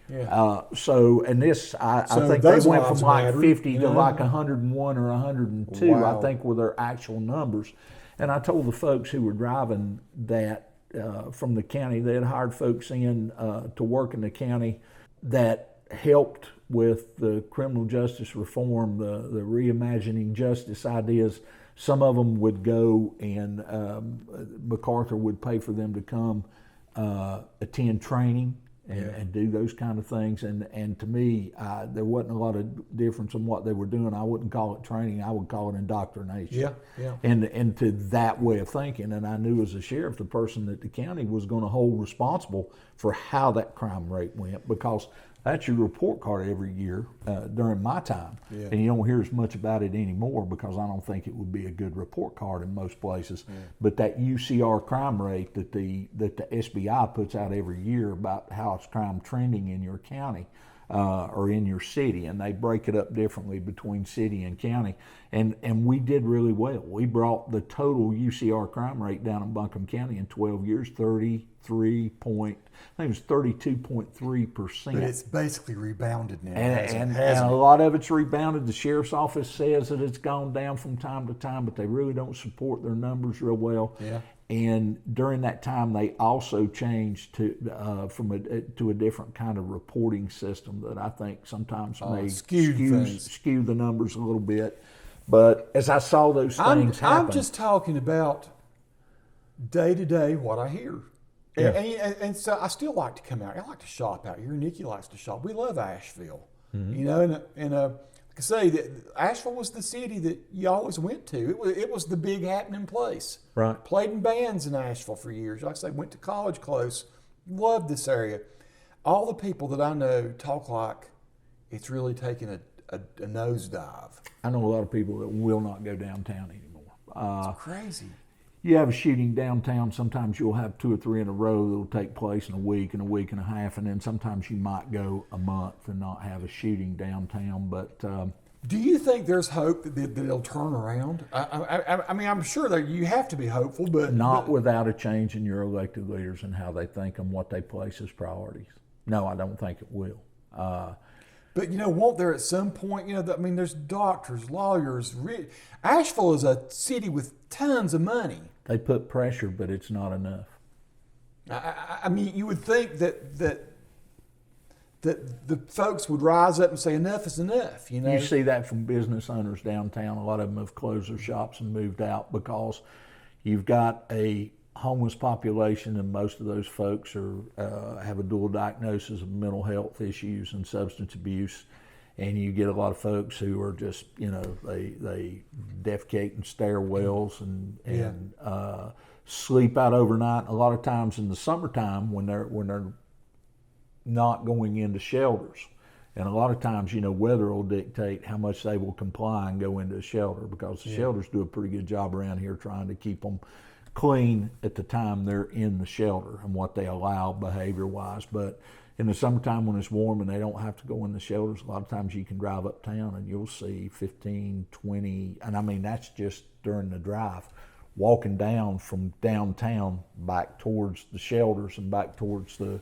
Yeah. So this, I think they went from like 50 to like 101 or 102. Wow. I think were their actual numbers. And I told the folks who were driving that from the county, they had hired folks in to work in the county that helped with the criminal justice reform, the reimagining justice ideas. Some of them would go and MacArthur would pay for them to come attend training and do those kind of things. And to me, there wasn't a lot of difference in what they were doing. I wouldn't call it training. I would call it indoctrination. And to that way of thinking. And I knew as a sheriff, the person that the county was going to hold responsible for how that crime rate went, because That's your report card every year during my time. Yeah. And you don't hear as much about it anymore because I don't think it would be a good report card in most places. Yeah. But that UCR crime rate that the SBI puts out every year about how it's crime trending in your county or in your city, and they break it up differently between city and county. And we did really well. We brought the total UCR crime rate down in Buncombe County in 12 years, 32.3%. But it's basically rebounded now. And a lot of it's rebounded. The sheriff's office says that it's gone down from time to time, but they really don't support their numbers real well. Yeah. And during that time, they also changed to a different kind of reporting system that I think sometimes may skew the numbers a little bit. But as I saw those things happen, I'm just talking about day to day what I hear. Yeah. And so I still like to come out. I like to shop out here. Nikki likes to shop. We love Asheville. Mm-hmm. You know, and like I say, Asheville was the city that you always went to. It was the big happening place. Right. Played in bands in Asheville for years. Like I say, went to college close. Loved this area. All the people that I know talk like it's really taken a nosedive. I know a lot of people that will not go downtown anymore. It's crazy. You have a shooting downtown, sometimes you'll have 2 or 3 in a row that'll take place in a week and a half, and then sometimes you might go a month and not have a shooting downtown. But do you think there's hope that it'll turn around? I mean, I'm sure that you have to be hopeful, but not without a change in your elected leaders and how they think and what they place as priorities. No, I don't think it will. But, won't there at some point, there's doctors, lawyers. Asheville is a city with tons of money. They put pressure, but it's not enough. I mean, you would think that the folks would rise up and say enough is enough. You see that from business owners downtown. A lot of them have closed their shops and moved out because you've got a homeless population, and most of those folks have a dual diagnosis of mental health issues and substance abuse. And you get a lot of folks who are just, they defecate in stairwells and sleep out overnight. A lot of times in the summertime when they're not going into shelters. And a lot of times, weather will dictate how much they will comply and go into a shelter, because the shelters do a pretty good job around here trying to keep them clean at the time they're in the shelter and what they allow behavior-wise. But in the summertime when it's warm and they don't have to go in the shelters, a lot of times you can drive uptown and you'll see 15, 20, and I mean that's just during the drive, walking down from downtown back towards the shelters and back towards the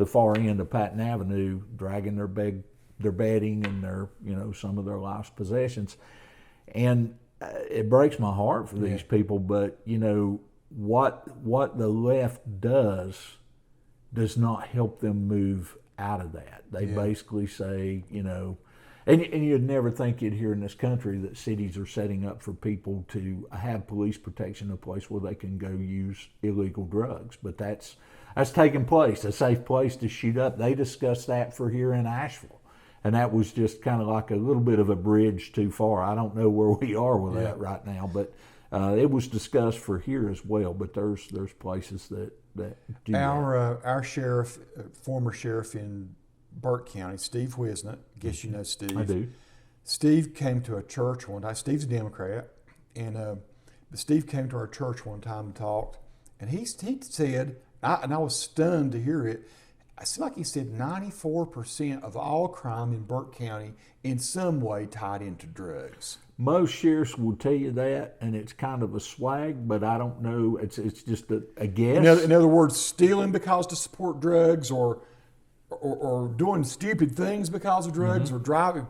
far end of Patton Avenue, dragging their bedding and their, some of their life's possessions. And it breaks my heart for these people, but what the left does not help them move out of that. They basically say, and you'd never think you'd hear in this country that cities are setting up for people to have police protection, a place where they can go use illegal drugs. But that's taking place, a safe place to shoot up. They discussed that for here in Asheville. And that was just kind of like a little bit of a bridge too far. I don't know where we are with that right now, but it was discussed for here as well. But there's places that do our sheriff, former sheriff in Burke County, Steve Wisnott. Guess you know Steve. I do. Steve came to a church one time. Steve's a Democrat, and Steve came to our church one time and talked. And he said, and I was stunned to hear it. It seemed like he said 94% of all crime in Burke County in some way tied into drugs. Most sheriffs will tell you that, and it's kind of a swag, but I don't know. It's just a guess. In other words, stealing because to support drugs, or doing stupid things because of drugs, or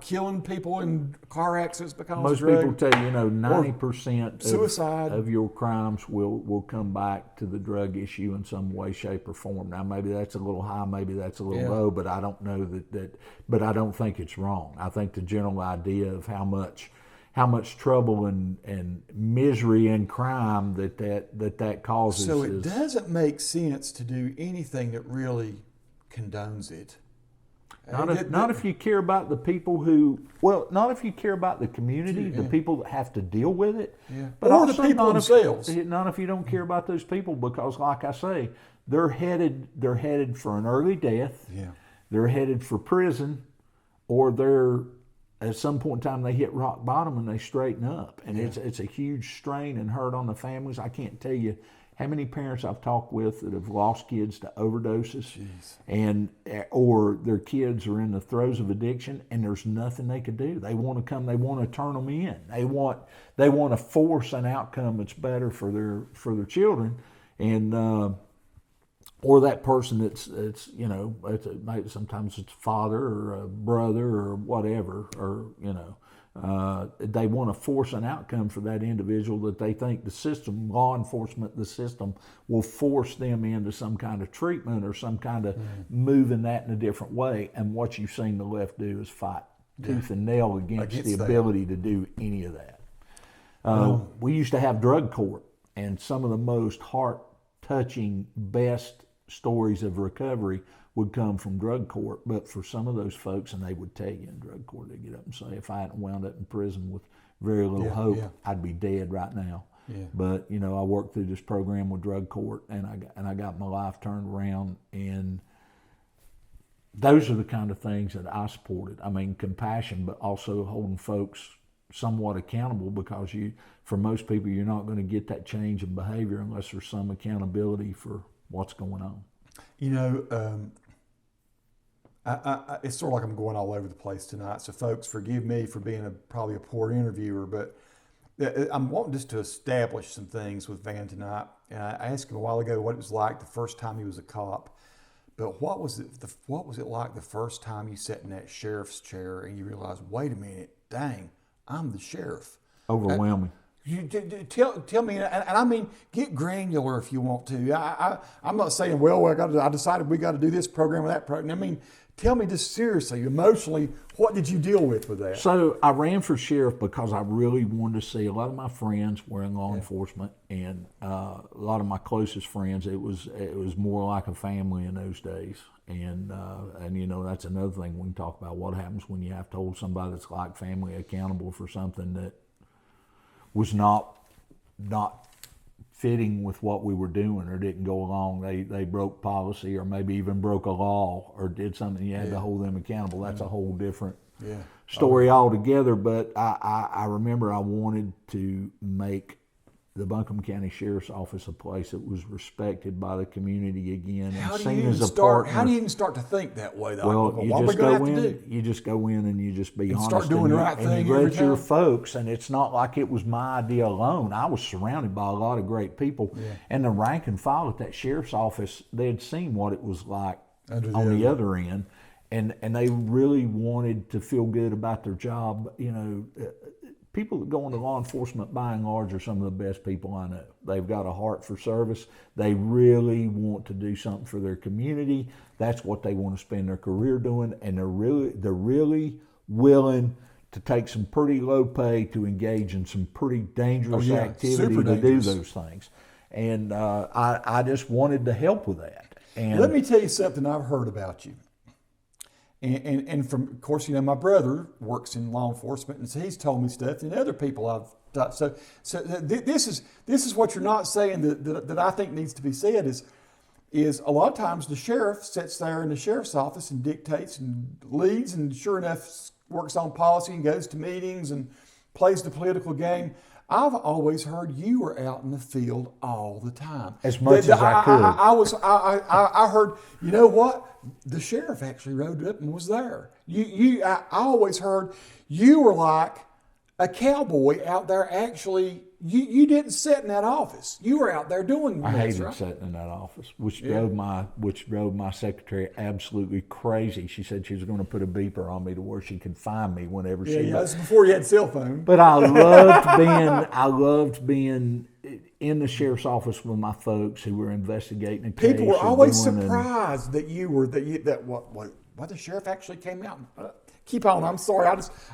killing people in car accidents because of drugs. Most people tell you, 90% suicide of your crimes will come back to the drug issue in some way, shape, or form. Now, maybe that's a little high, maybe that's a little low, but I don't know that. But I don't think it's wrong. I think the general idea of how much trouble and misery and crime that causes. So it doesn't make sense to do anything that really condones it. Not if you care about the people not if you care about the community, the people that have to deal with it. Yeah. But or also the people themselves. Not if you don't care about those people, because like I say, they're headed for an early death. Yeah. they're headed for prison, or they're at some point in time they hit rock bottom and they straighten up. And it's a huge strain and hurt on the families. I can't tell you how many parents I've talked with that have lost kids to overdoses, and or their kids are in the throes of addiction, and there's nothing they could do. They want to turn them in. They want to force an outcome that's better for their children, and or that person sometimes it's a father or a brother or whatever, or they want to force an outcome for that individual that they think the system, law enforcement, the system will force them into some kind of treatment or some kind of moving that in a different way. And what you've seen the left do is fight tooth and nail against the ability to do any of that. We used to have drug court, and some of the most heart-touching, best stories of recovery would come from drug court. But for some of those folks, and they would tell you in drug court, they'd get up and say, if I hadn't wound up in prison with very little hope, I'd be dead right now. Yeah. But I worked through this program with drug court, and I got my life turned around, and those are the kind of things that I supported. I mean, compassion, but also holding folks somewhat accountable, because for most people, you're not going to get that change in behavior unless there's some accountability for what's going on. It's sort of like I'm going all over the place tonight, so folks, forgive me for being probably a poor interviewer, but I'm wanting just to establish some things with Van tonight. And I asked him a while ago what it was like the first time he was a cop, but what was it like the first time you sat in that sheriff's chair and you realized, wait a minute, dang, I'm the sheriff? Overwhelming. Tell me, and I mean, get granular if you want to. I'm not saying, I decided we got to do this program or that program. I mean, tell me just seriously, emotionally, what did you deal with that? So I ran for sheriff because I really wanted to see a lot of my friends were in law enforcement, and a lot of my closest friends. It was more like a family in those days, and that's another thing we can talk about. What happens when you have to hold somebody that's like family accountable for something that was not fitting with what we were doing, or didn't go along. They broke policy, or maybe even broke a law, or did something you had to hold them accountable. That's a whole different story altogether. But I remember I wanted to make the Buncombe County Sheriff's Office a place that was respected by the community again, and seen as a partner. How do you even start to think that way, though? Well, you just go in and you just be honest. Start doing the right thing and you every let your time. folks, and it's not like it was my idea alone. I was surrounded by a lot of great people, and the rank and file at that sheriff's office, they had seen what it was like on the other end, and they really wanted to feel good about their job. People that go into law enforcement, by and large, are some of the best people I know. They've got a heart for service. They really want to do something for their community. That's what they want to spend their career doing, and they're really willing to take some pretty low pay to engage in some pretty dangerous activity to do those things. And I just wanted to help with that. And let me tell you something I've heard about you. And from, of course, my brother works in law enforcement, and so he's told me stuff, and other people I've taught. So this is what you're not saying that I think needs to be said is a lot of times the sheriff sits there in the sheriff's office and dictates and leads, and sure enough works on policy and goes to meetings and plays the political game. I've always heard you were out in the field all the time. As much as I could. I heard, you know what? The sheriff actually rode up and was there. I always heard you were like a cowboy out there. Actually, you didn't sit in that office. You were out there doing. I hated sitting in that office, which drove my secretary absolutely crazy. She said she was going to put a beeper on me to where she could find me whenever she. Yeah, that's before you had cell phone. But I loved being in the sheriff's office with my folks who were investigating a case. People were always surprised that the sheriff actually came out. Keep on. I'm sorry.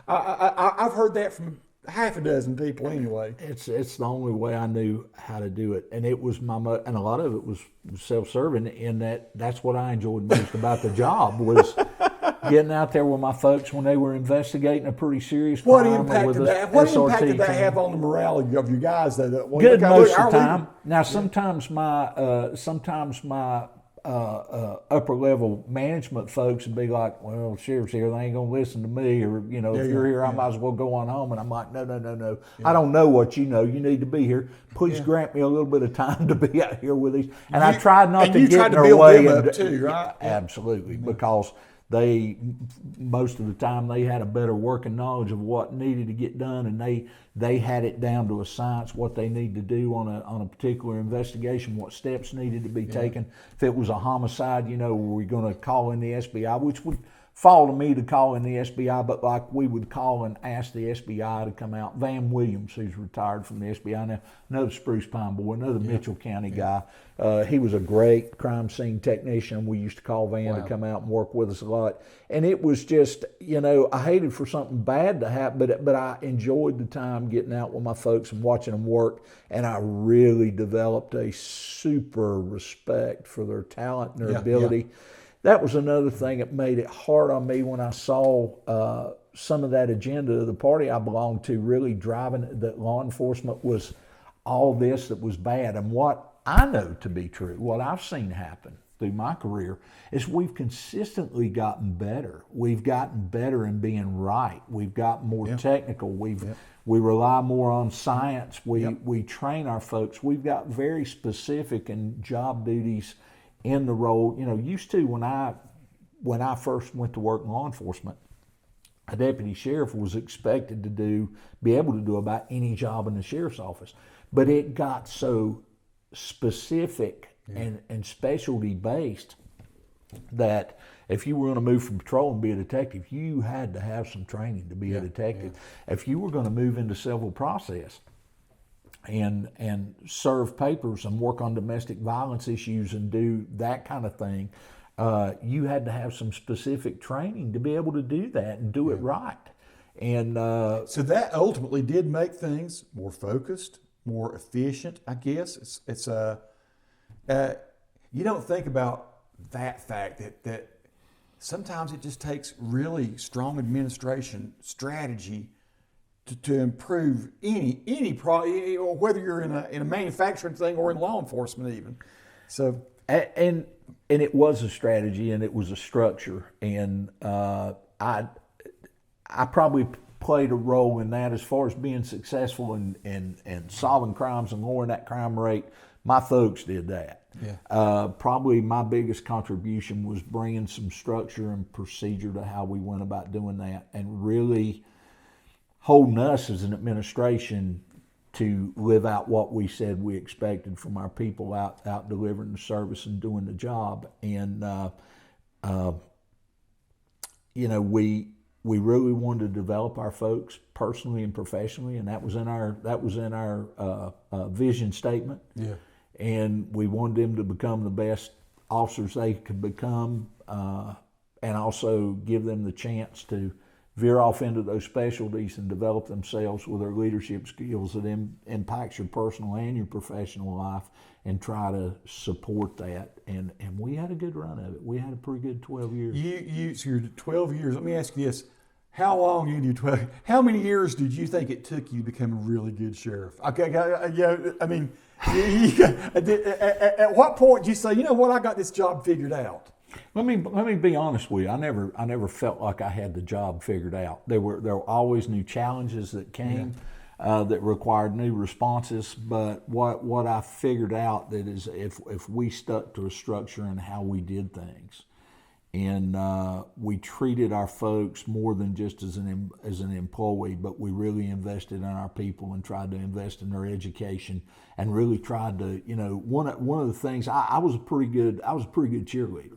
I've heard that from half a dozen people anyway. It's the only way I knew how to do it, and it was and a lot of it was self-serving. In that's what I enjoyed most about the job was getting out there with my folks when they were investigating a pretty serious crime. What impact did that have on the morale of your guys? Good most of the time. Now sometimes my upper level management folks would be like, well, sheriff's here, they ain't gonna listen to me, or if you're here, I might as well go on home. And I'm like, no. I don't know what you know. You need to be here. Please grant me a little bit of time to be out here with these. And I tried not to get in their way. And you tried to build them up too, right? Absolutely, because most of the time they had a better working knowledge of what needed to get done, and they had it down to a science what they need to do on a particular investigation, what steps needed to be taken. If it was a homicide, were we going to call in the SBI, which would fall to me to call in the SBI, but like we would call and ask the SBI to come out. Van Williams, who's retired from the SBI now, another Spruce Pine boy, another Mitchell County guy. He was a great crime scene technician. We used to call Van to come out and work with us a lot. And it was just, I hated for something bad to happen, but I enjoyed the time getting out with my folks and watching them work. And I really developed a super respect for their talent and their ability. Yeah. That was another thing that made it hard on me when I saw some of that agenda of the party I belonged to really driving that law enforcement was all this that was bad. And what I know to be true, what I've seen happen through my career, is we've consistently gotten better. We've gotten better in being right. We've gotten more technical. We rely more on science. We train our folks. We've got very specific and job duties in the role. Used to when I first went to work in law enforcement, a deputy sheriff was expected to be able to do about any job in the sheriff's office. But it got so specific and specialty based that if you were going to move from patrol and be a detective, you had to have some training to be a detective. If you were going to move into civil process and serve papers and work on domestic violence issues and do that kind of thing, you had to have some specific training to be able to do that and do it right. And so that ultimately did make things more focused, more efficient, I guess. It's you don't think about that fact that sometimes it just takes really strong administration strategy to improve any problem, or whether you're in a manufacturing thing or in law enforcement even. So and it was a strategy and it was a structure, and I probably played a role in that as far as being successful in solving crimes and lowering that crime rate. My folks did that. Probably my biggest contribution was bringing some structure and procedure to how we went about doing that, and really holding us as an administration to live out what we said we expected from our people out delivering the service and doing the job. And we really wanted to develop our folks personally and professionally, and that was in our vision statement. And we wanted them to become the best officers they could become, and also give them the chance to veer off into those specialties and develop themselves with their leadership skills that impacts your personal and your professional life, and try to support that. And we had a good run of it. We had a pretty good 12 years. So you're 12 years. Let me ask you this. How many years did you think it took you to become a really good sheriff? Okay, I mean, at what point did you say, I got this job figured out? Let me be honest with you. I never felt like I had the job figured out. There were always new challenges that came that required new responses. But what I figured out that is if we stuck to a structure and how we did things, and we treated our folks more than just as an employee, but we really invested in our people and tried to invest in their education, and really tried to, one of the things I was a pretty good cheerleader.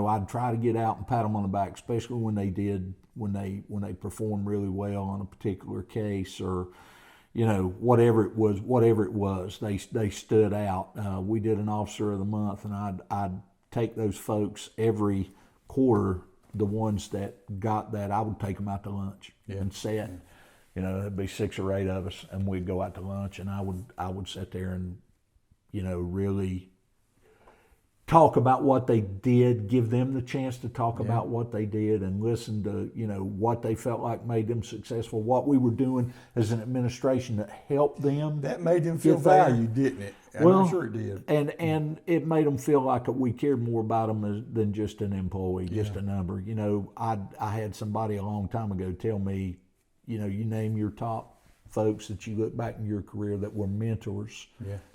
I'd try to get out and pat them on the back, especially when they performed really well on a particular case, or whatever it was, they stood out. We did an officer of the month, and I'd take those folks every quarter. The ones that got that, I would take them out to lunch and sit. There'd be 6 or 8 of us, and we'd go out to lunch, and I would sit there and really talk about what they did, give them the chance to talk about what they did, and listen to, you know, what they felt like made them successful, what we were doing as an administration that helped them. That made them feel get there. valued, didn't it? Well, I'm sure it did. And it made them feel like we cared more about them than just an employee, just a number. You know, I had somebody a long time ago tell me, you know, you name your top folks that you look back in your career that were mentors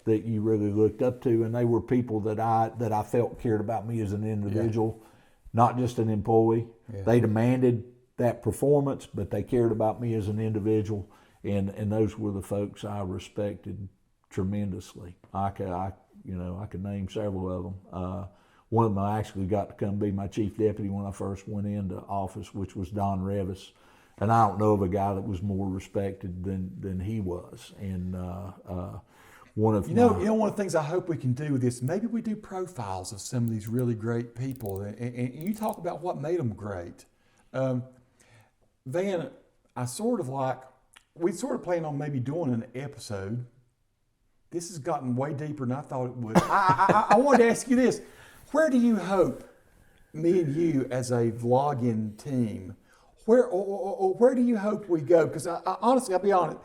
that you really looked up to, and they were people that I felt cared about me as an individual, not just an employee. They demanded that performance, but they cared about me as an individual, and those were the folks I respected tremendously. I could name several of them. One of them I actually got to come be my chief deputy when I first went into office, which was Don Revis. And I don't know of a guy that was more respected than he was. And one of one of the things I hope we can do with this, maybe we do profiles of some of these really great people, and you talk about what made them great. Van, we sort of plan on maybe doing an episode. This has gotten way deeper than I thought it would. I wanted to ask you this: where do you hope me and you as a vlogging team? Where do you hope we go? Because honestly, I'll be honest,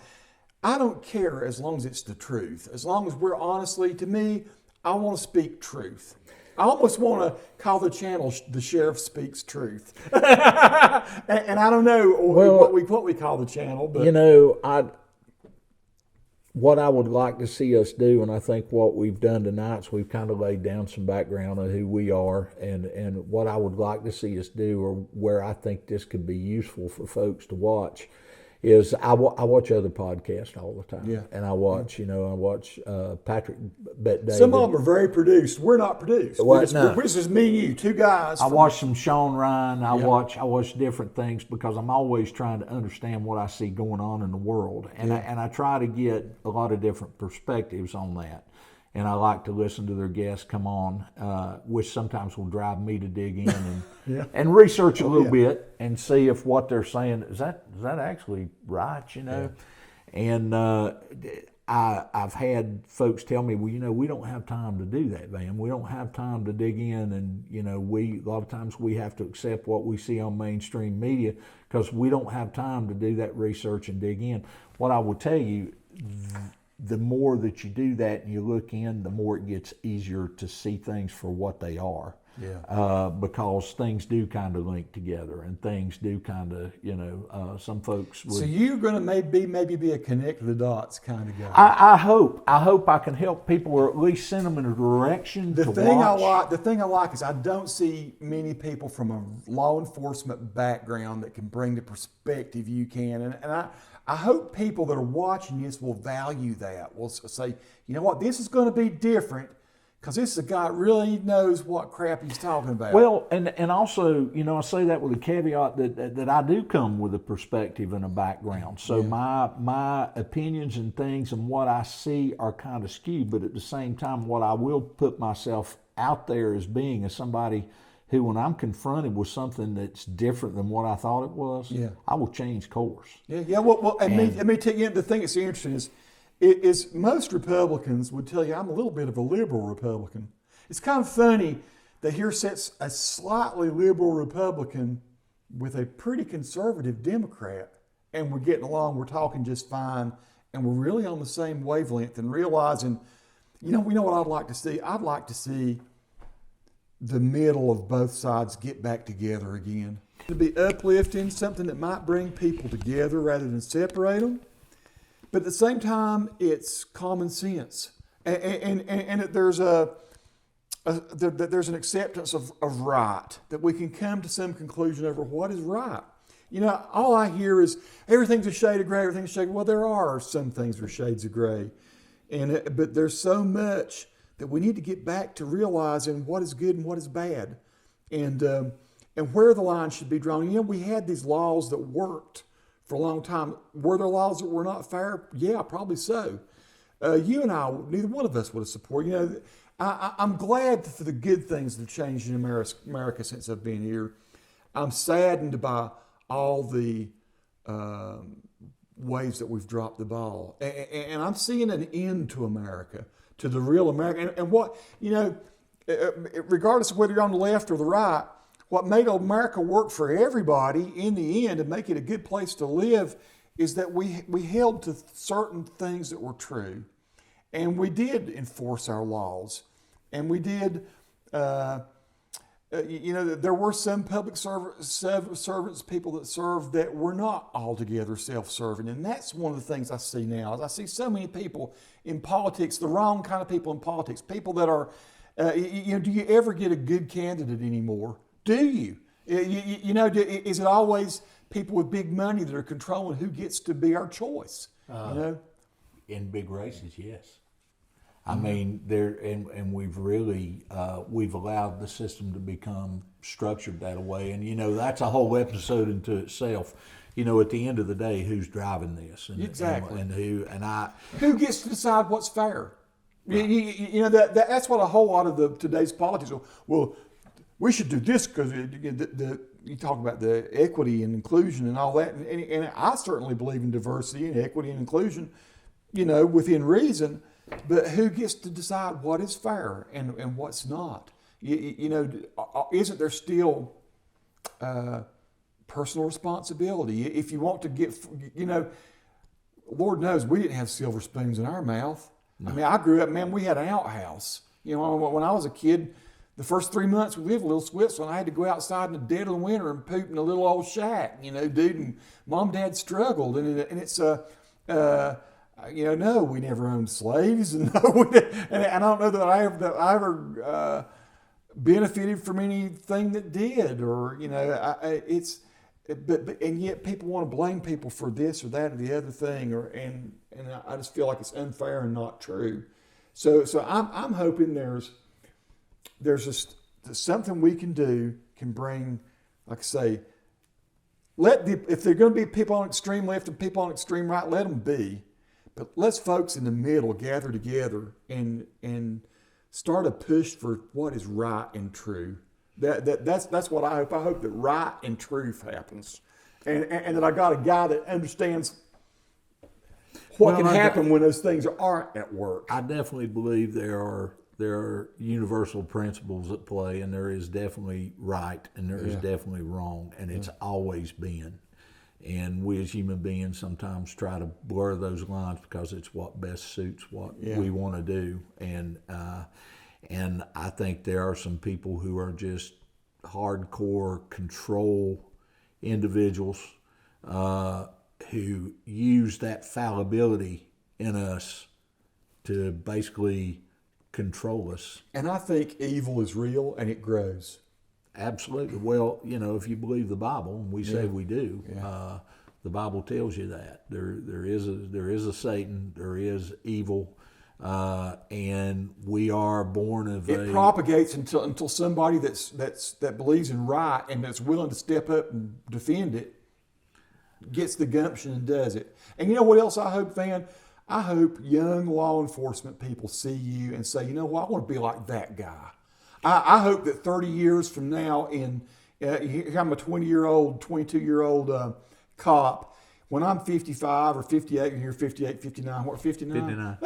I don't care as long as it's the truth. As long as we're honestly, to me, I want to speak truth. I almost want to call the channel "The Sheriff Speaks Truth," and I don't know what we call the channel, but you know, what I would like to see us do, and I think what we've done tonight is we've kind of laid down some background on who we are, and what I would like to see us do, or where I think this could be useful for folks to watch, is I watch other podcasts all the time. And I watch, Patrick Bet-David. Some of them are very produced. We're not produced. We're just me and you, two guys. I watch some Sean Ryan. I watch different things because I'm always trying to understand what I see going on in the world. And I try to get a lot of different perspectives on that. And I like to listen to their guests come on, which sometimes will drive me to dig in and research a little bit and see if what they're saying is that actually right, you know. And I've had folks tell me, well, you know, we don't have time to do that, Van. We don't have time to dig in, and you know, a lot of times we have to accept what we see on mainstream media because we don't have time to do that research and dig in. What I will tell you, the more that you do that and you look in, the more it gets easier to see things for what they are. Because things do kind of link together, and things do kind of, some folks would. So you're going to maybe be a connect the dots kind of guy. I hope I can help people, or at least send them in a direction to watch. The thing I like is I don't see many people from a law enforcement background that can bring the perspective you can, and I hope people that are watching this will value that. Will say, you know what, this is going to be different because this is a guy that really knows what crap he's talking about. Well, and also, you know, I say that with a caveat that I do come with a perspective and a background. So my opinions and things and what I see are kind of skewed, but at the same time, what I will put myself out there as being as somebody who, when I'm confronted with something that's different than what I thought it was, I will change course. Well, let me tell you, the thing that's interesting is most Republicans would tell you I'm a little bit of a liberal Republican. It's kind of funny that here sits a slightly liberal Republican with a pretty conservative Democrat, and we're getting along, we're talking just fine, and we're really on the same wavelength, and realizing, you know what I'd like to see? I'd like to see the middle of both sides get back together again. To be uplifting, something that might bring people together rather than separate them. But at the same time, it's common sense. And there's there's an acceptance of right, that we can come to some conclusion over what is right. You know, all I hear is everything's a shade of gray, everything's a shade. Well, there are some things that are shades of gray. But there's so much that we need to get back to realizing what is good and what is bad, and where the line should be drawn. You know, we had these laws that worked for a long time. Were there laws that were not fair? Yeah, probably so. You and I, neither one of us would have supported. You know, I'm glad for the good things that have changed in America since I've been here. I'm saddened by all the ways that we've dropped the ball, and I'm seeing an end to America, to the real America. And what, you know, regardless of whether you're on the left or the right, what made America work for everybody in the end and make it a good place to live is that we held to certain things that were true. And we did enforce our laws. And we did, there were some public servants, people that served that were not altogether self-serving. And that's one of the things I see now. Is I see so many people in politics, the wrong kind of people in politics, people that are, do you ever get a good candidate anymore? Do you? Is it always people with big money that are controlling who gets to be our choice? In big races, yes. I mean, and we've really we've allowed the system to become structured that way, and that's a whole episode into itself. At the end of the day, who's driving this? And, exactly. And who gets to decide what's fair? Right. That's what a whole lot of today's politics. Well, we should do this because you talk about the equity and inclusion and all that, and I certainly believe in diversity and equity and inclusion, within reason. But who gets to decide what is fair and what's not? Isn't there still personal responsibility? If you want to get, Lord knows we didn't have silver spoons in our mouth. No. I mean, I grew up, man, we had an outhouse. When I was a kid, the first 3 months we lived in Little Switzerland, I had to go outside in the dead of the winter and poop in a little old shack, dude. And Mom and Dad struggled. And it's no, we never owned slaves, and I don't know that I ever benefited from anything that did, or and yet people want to blame people for this or that or the other thing, and I just feel like it's unfair and not true. So I'm hoping there's just something we can do can bring, like I say, if there are going to be people on extreme left and people on extreme right, let them be. But let's folks in the middle gather together and start a push for what is right and true. That's what I hope. I hope that right and truth happens, and that I got a guy that understands what can happen when those things aren't at work. I definitely believe there are universal principles at play, and there is definitely right and there is definitely wrong, and it's always been. And we as human beings sometimes try to blur those lines because it's what best suits what we want to do. And I think there are some people who are just hardcore control individuals who use that fallibility in us to basically control us. And I think evil is real and it grows. Absolutely. Well, if you believe the Bible, and we say we do, the Bible tells you that there is a Satan, there is evil, and we are born of. It propagates until somebody that believes in right and that's willing to step up and defend it gets the gumption and does it. And you know what else I hope, Van? I hope young law enforcement people see you and say, I want to be like that guy. I hope that 30 years from now, I'm a 20-year-old, 22-year-old cop. When I'm 55 or 58, and you're 58, 59, what, 59? 59.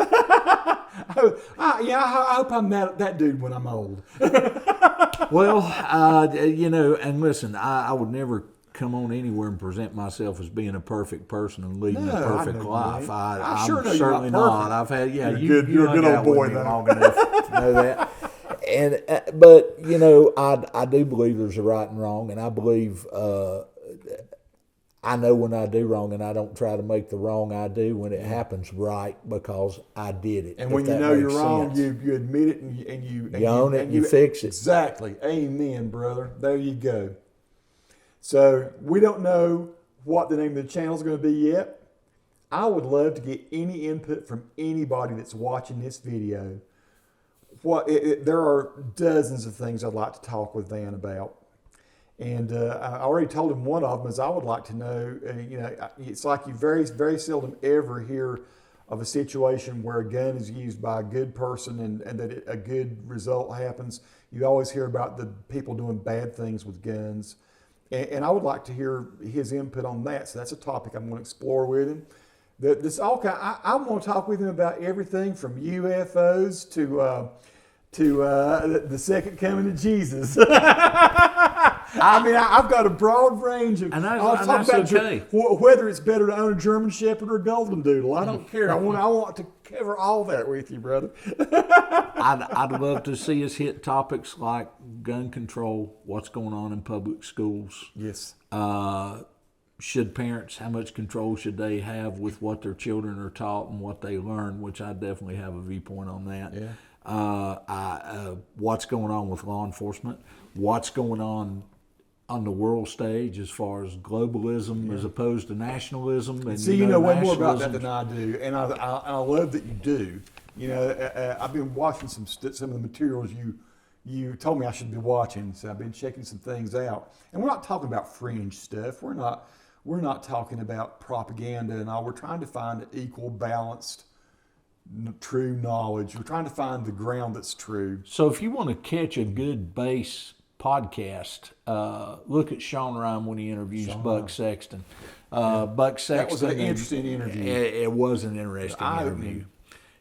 I hope I'm that dude when I'm old. Well, and listen, I would never come on anywhere and present myself as being a perfect person and leading a perfect life. I'm sure certainly not. I've had, you're a good old boy though. Long enough to know that. And but I do believe there's a right and wrong, and I believe I know when I do wrong, and I don't try to make the wrong I do when it happens right because I did it. And when you know you're wrong, you admit it and you own it and you fix it. Exactly. Amen, brother. There you go. So we don't know what the name of the channel is going to be yet. I would love to get any input from anybody that's watching this video. There are dozens of things I'd like to talk with Van about. And I already told him one of them is I would like to know, it's like you very, very seldom ever hear of a situation where a gun is used by a good person and that a good result happens. You always hear about the people doing bad things with guns. And I would like to hear his input on that. So that's a topic I'm going to explore with him. I want to talk with him about everything from UFOs to to the second coming of Jesus. I mean, I've got a broad range of. I'll talk about whether it's better to own a German Shepherd or a Golden Doodle. I don't care. I want to cover all that with you, brother. I'd love to see us hit topics like gun control, what's going on in public schools. Yes. Should parents, how much control should they have with what their children are taught and what they learn, which I definitely have a viewpoint on that. Yeah. What's going on with law enforcement, what's going on the world stage as far as globalism as opposed to nationalism. And see, you know way more about that than I do, and I love that you do. You know, I've been watching some of the materials you told me I should be watching, so I've been checking some things out. And we're not talking about fringe stuff. We're not talking about propaganda and all. We're trying to find equal, balanced, true knowledge. We're trying to find the ground that's true. So if you want to catch a good base podcast, look at Sean Ryan when he interviews Buck Sexton. Buck Sexton. That was an interesting interview. It was an interesting interview.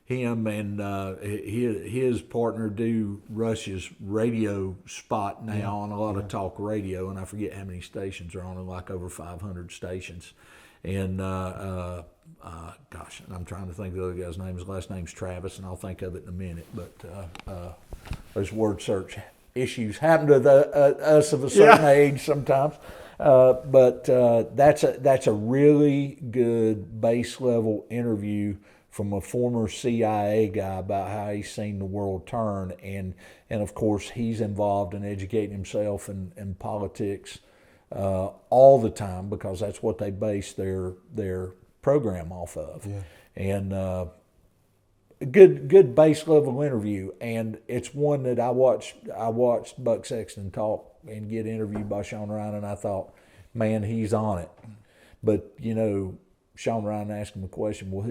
Him and his partner do Rush's radio spot now on a lot of talk radio, and I forget how many stations are on it, like over 500 stations. And gosh, and I'm trying to think of the other guy's name. His last name's Travis, and I'll think of it in a minute. But those word search issues happen to us of a certain age sometimes. But that's a really good base level interview from a former CIA guy about how he's seen the world turn, and of course he's involved in educating himself in politics all the time, because that's what they base their program off of. Yeah. And a good base level interview, and it's one that I watched Buck Sexton talk and get interviewed by Sean Ryan, and I thought, man, he's on it. But you know, Sean Ryan asked him a question, well,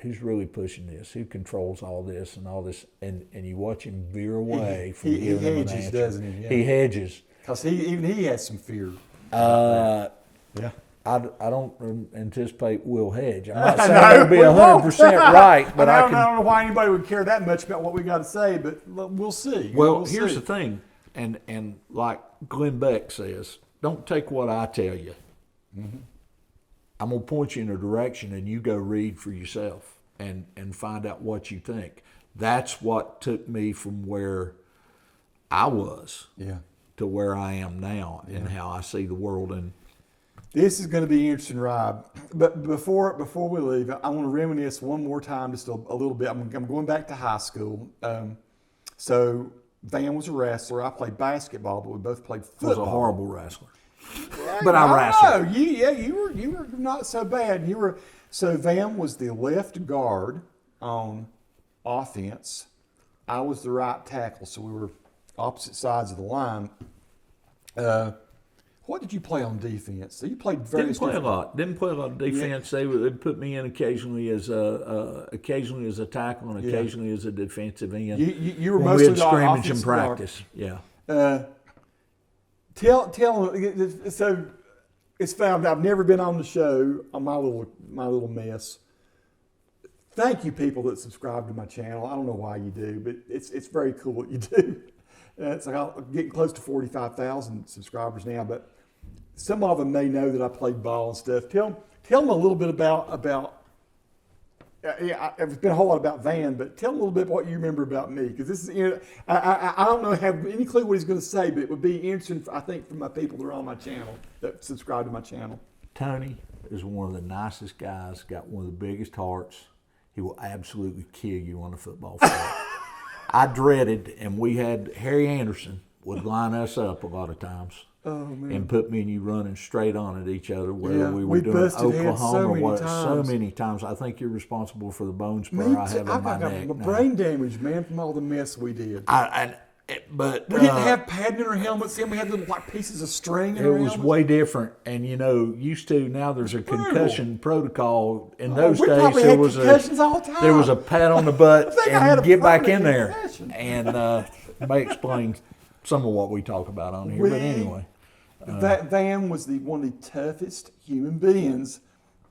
who's really pushing this? Who controls all this and all this? And you watch him veer away from giving him an answer. Doesn't he? Yeah. He hedges. Because he has some fear. I don't anticipate we'll hedge. I'm not saying it'll be 100% right, but I don't know why anybody would care that much about what we got to say, but we'll see. Well, here's the thing, and like Glenn Beck says, don't take what I tell you. Mm-hmm. I'm going to point you in a direction, and you go read for yourself and find out what you think. That's what took me from where I was to where I am now and how I see the world. And this is going to be interesting, Rob. But before we leave, I want to reminisce one more time, just a little bit. I'm going back to high school. So Van was a wrestler. I played basketball, but we both played football. I was a horrible wrestler. But I wrestled. You were not so bad. So Van was the left guard on offense. I was the right tackle, so we were opposite sides of the line. What did you play on defense? So you played various. Didn't play a lot of defense. Yeah. They'd put me in occasionally as a tackle and occasionally as a defensive end. You were mostly we had scrimmage and practice. Guard. Yeah. Tell them. So it's found. I've never been on the show on my little mess. Thank you, people that subscribe to my channel. I don't know why you do, but it's very cool what you do. It's like I'm getting close to 45,000 subscribers now, but some of them may know that I played ball and stuff. Tell them a little bit about. It's been a whole lot about Van, but tell them a little bit what you remember about me, because this is. I don't know, have any clue what he's going to say, but it would be interesting, I think, for my people that are on my channel, that subscribe to my channel. Tony is one of the nicest guys. Got one of the biggest hearts. He will absolutely kill you on the football field. I dreaded, and we had Harry Anderson would line us up a lot of times. Oh, man. And put me and you running straight on at each other, whether we were doing Oklahoma or what. So many times. I think you're responsible for the bone spur I have in my neck. I got brain damage, man, from all the mess we did. But we didn't have padding in our helmets, and we had little like pieces of string in our helmets. It was way different, and used to. Now there's a concussion protocol. In those days, there was a pat on the butt and get back in there. And may explain some of what we talk about on here. But anyway, that Van was one of the toughest human beings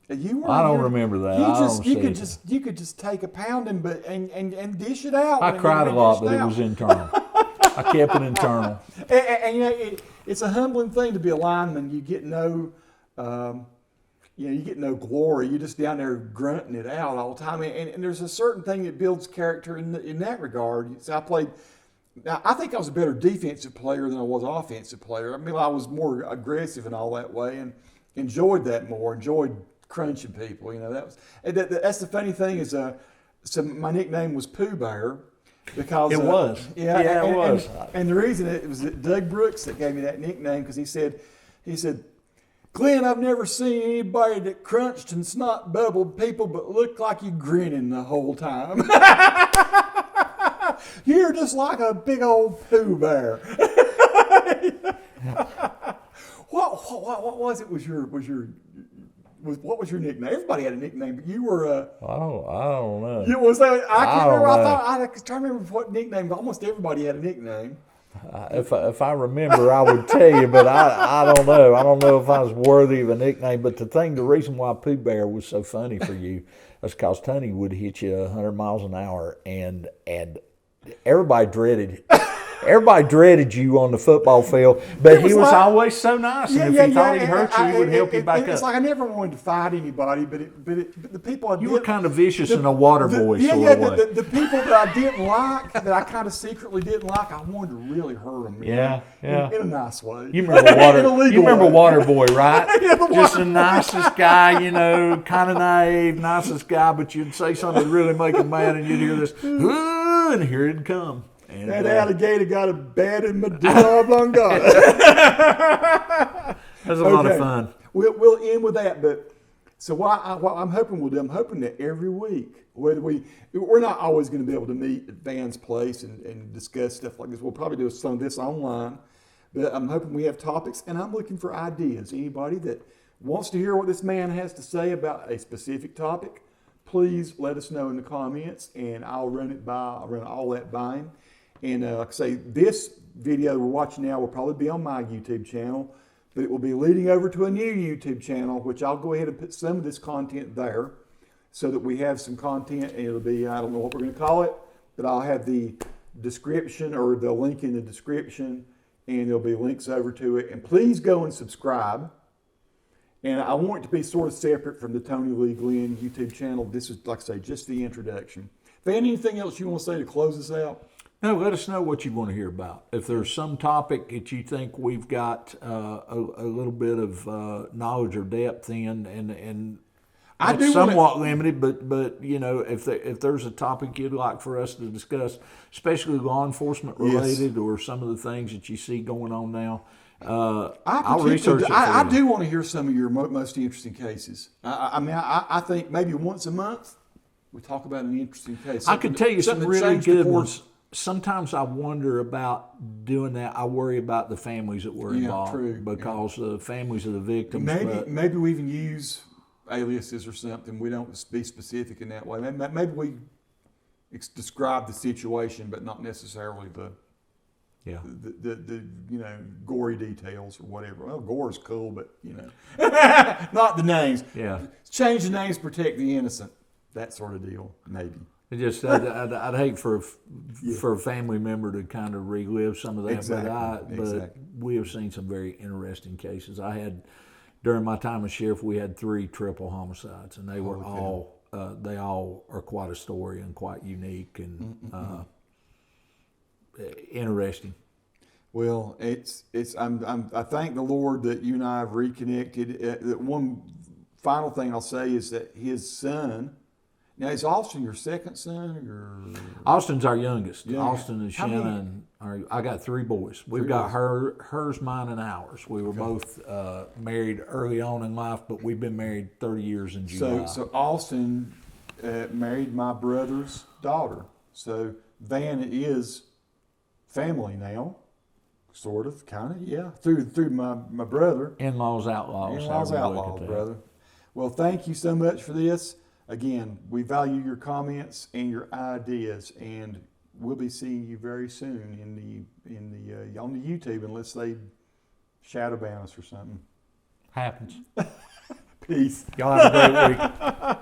You were. I don't remember that. You could just take a pounding, but and dish it out. I cried a lot, but it was internal. I kept it internal. And you know, it's a humbling thing to be a lineman. You get no, you get no glory. You're just down there grunting it out all the time. And there's a certain thing that builds character in that regard. So I played. Now, I think I was a better defensive player than I was offensive player. I mean, I was more aggressive in all that way, and enjoyed that more. Enjoyed crunching people. That's the funny thing is, so my nickname was Pooh Bear because it was. Yeah, it was. And the reason it was Doug Brooks that gave me that nickname because he said, Glenn, I've never seen anybody that crunched and snot bubbled people but looked like you grinning the whole time. You're just like a big old Pooh Bear. What was it? What was your nickname? Everybody had a nickname, but you were. I don't know. You was. I can't remember. I I was trying to remember what nickname. Almost everybody had a nickname. If I remember, I would tell you, but I don't know. I don't know if I was worthy of a nickname. But the reason why Pooh Bear was so funny for you is because Tony would hit you 100 miles an hour, and everybody dreaded you on the football field, but he was always so nice. And if he thought he hurt you, he would help you back up. It's like I never wanted to fight anybody, but the people you were kind of vicious in a water boy sort of way. The people that I didn't like, that I kind of secretly didn't like, I wanted to really hurt them. Yeah. In a nice way. You remember Water Boy, right? Just the nicest guy, kind of naive, nicest guy, but you'd say something to really make him mad, and you'd hear this, and here it'd come. And that alligator got a bad in my job. That's a lot of fun. We'll end with that, but so what I'm hoping we'll do, I'm hoping that every week, we're not always going to be able to meet at Van's place and discuss stuff like this. We'll probably do some of this online, but I'm hoping we have topics, and I'm looking for ideas. Anybody that wants to hear what this man has to say about a specific topic, please let us know in the comments, and I'll run all that by him. And like I say, this video we're watching now will probably be on my YouTube channel, but it will be leading over to a new YouTube channel, which I'll go ahead and put some of this content there so that we have some content, and it'll be, I don't know what we're going to call it, but I'll have the description or the link in the description, and there'll be links over to it. And please go and subscribe. And I want it to be sort of separate from the Tony Lee Glenn YouTube channel. This is, like I say, just the introduction. Van, anything else you want to say to close us out? No, let us know what you want to hear about. If there's some topic that you think we've got a little bit of knowledge or depth in, and it's somewhat limited, but if there's a topic you'd like for us to discuss, especially law enforcement related, or some of the things that you see going on now, I'll research it for you. I do want to hear some of your most interesting cases. I think maybe once a month we talk about an interesting case. I could tell you some really good ones. Sometimes I wonder about doing that. I worry about the families that were involved because the families of the victims. Maybe we even use aliases or something. We don't be specific in that way. Maybe we describe the situation, but not necessarily the gory details or whatever. Well, gore's cool, but not the names. Yeah, change the names, protect the innocent. That sort of deal, maybe. I'd hate for a family member to kind of relive some of that, exactly. But we have seen some very interesting cases. During my time as sheriff, we had 3 triple homicides, and they were they all are quite a story and quite unique and interesting. Well, I thank the Lord that you and I have reconnected. That one final thing I'll say is that his son. Now, is Austin your second son? Austin's our youngest. Yeah. Austin and Shannon. I got 3 boys. We've got hers, mine, and ours. We were both married early on in life, but we've been married 30 years in July. So Austin married my brother's daughter. So Van is family now, sort of, kind of, yeah. Through my brother. In-laws, outlaws. In-laws, outlaws, brother. Well, thank you so much for this. Again, we value your comments and your ideas, and we'll be seeing you very soon on the YouTube, unless they shadow ban us or something. Happens. Peace. Y'all have a great week.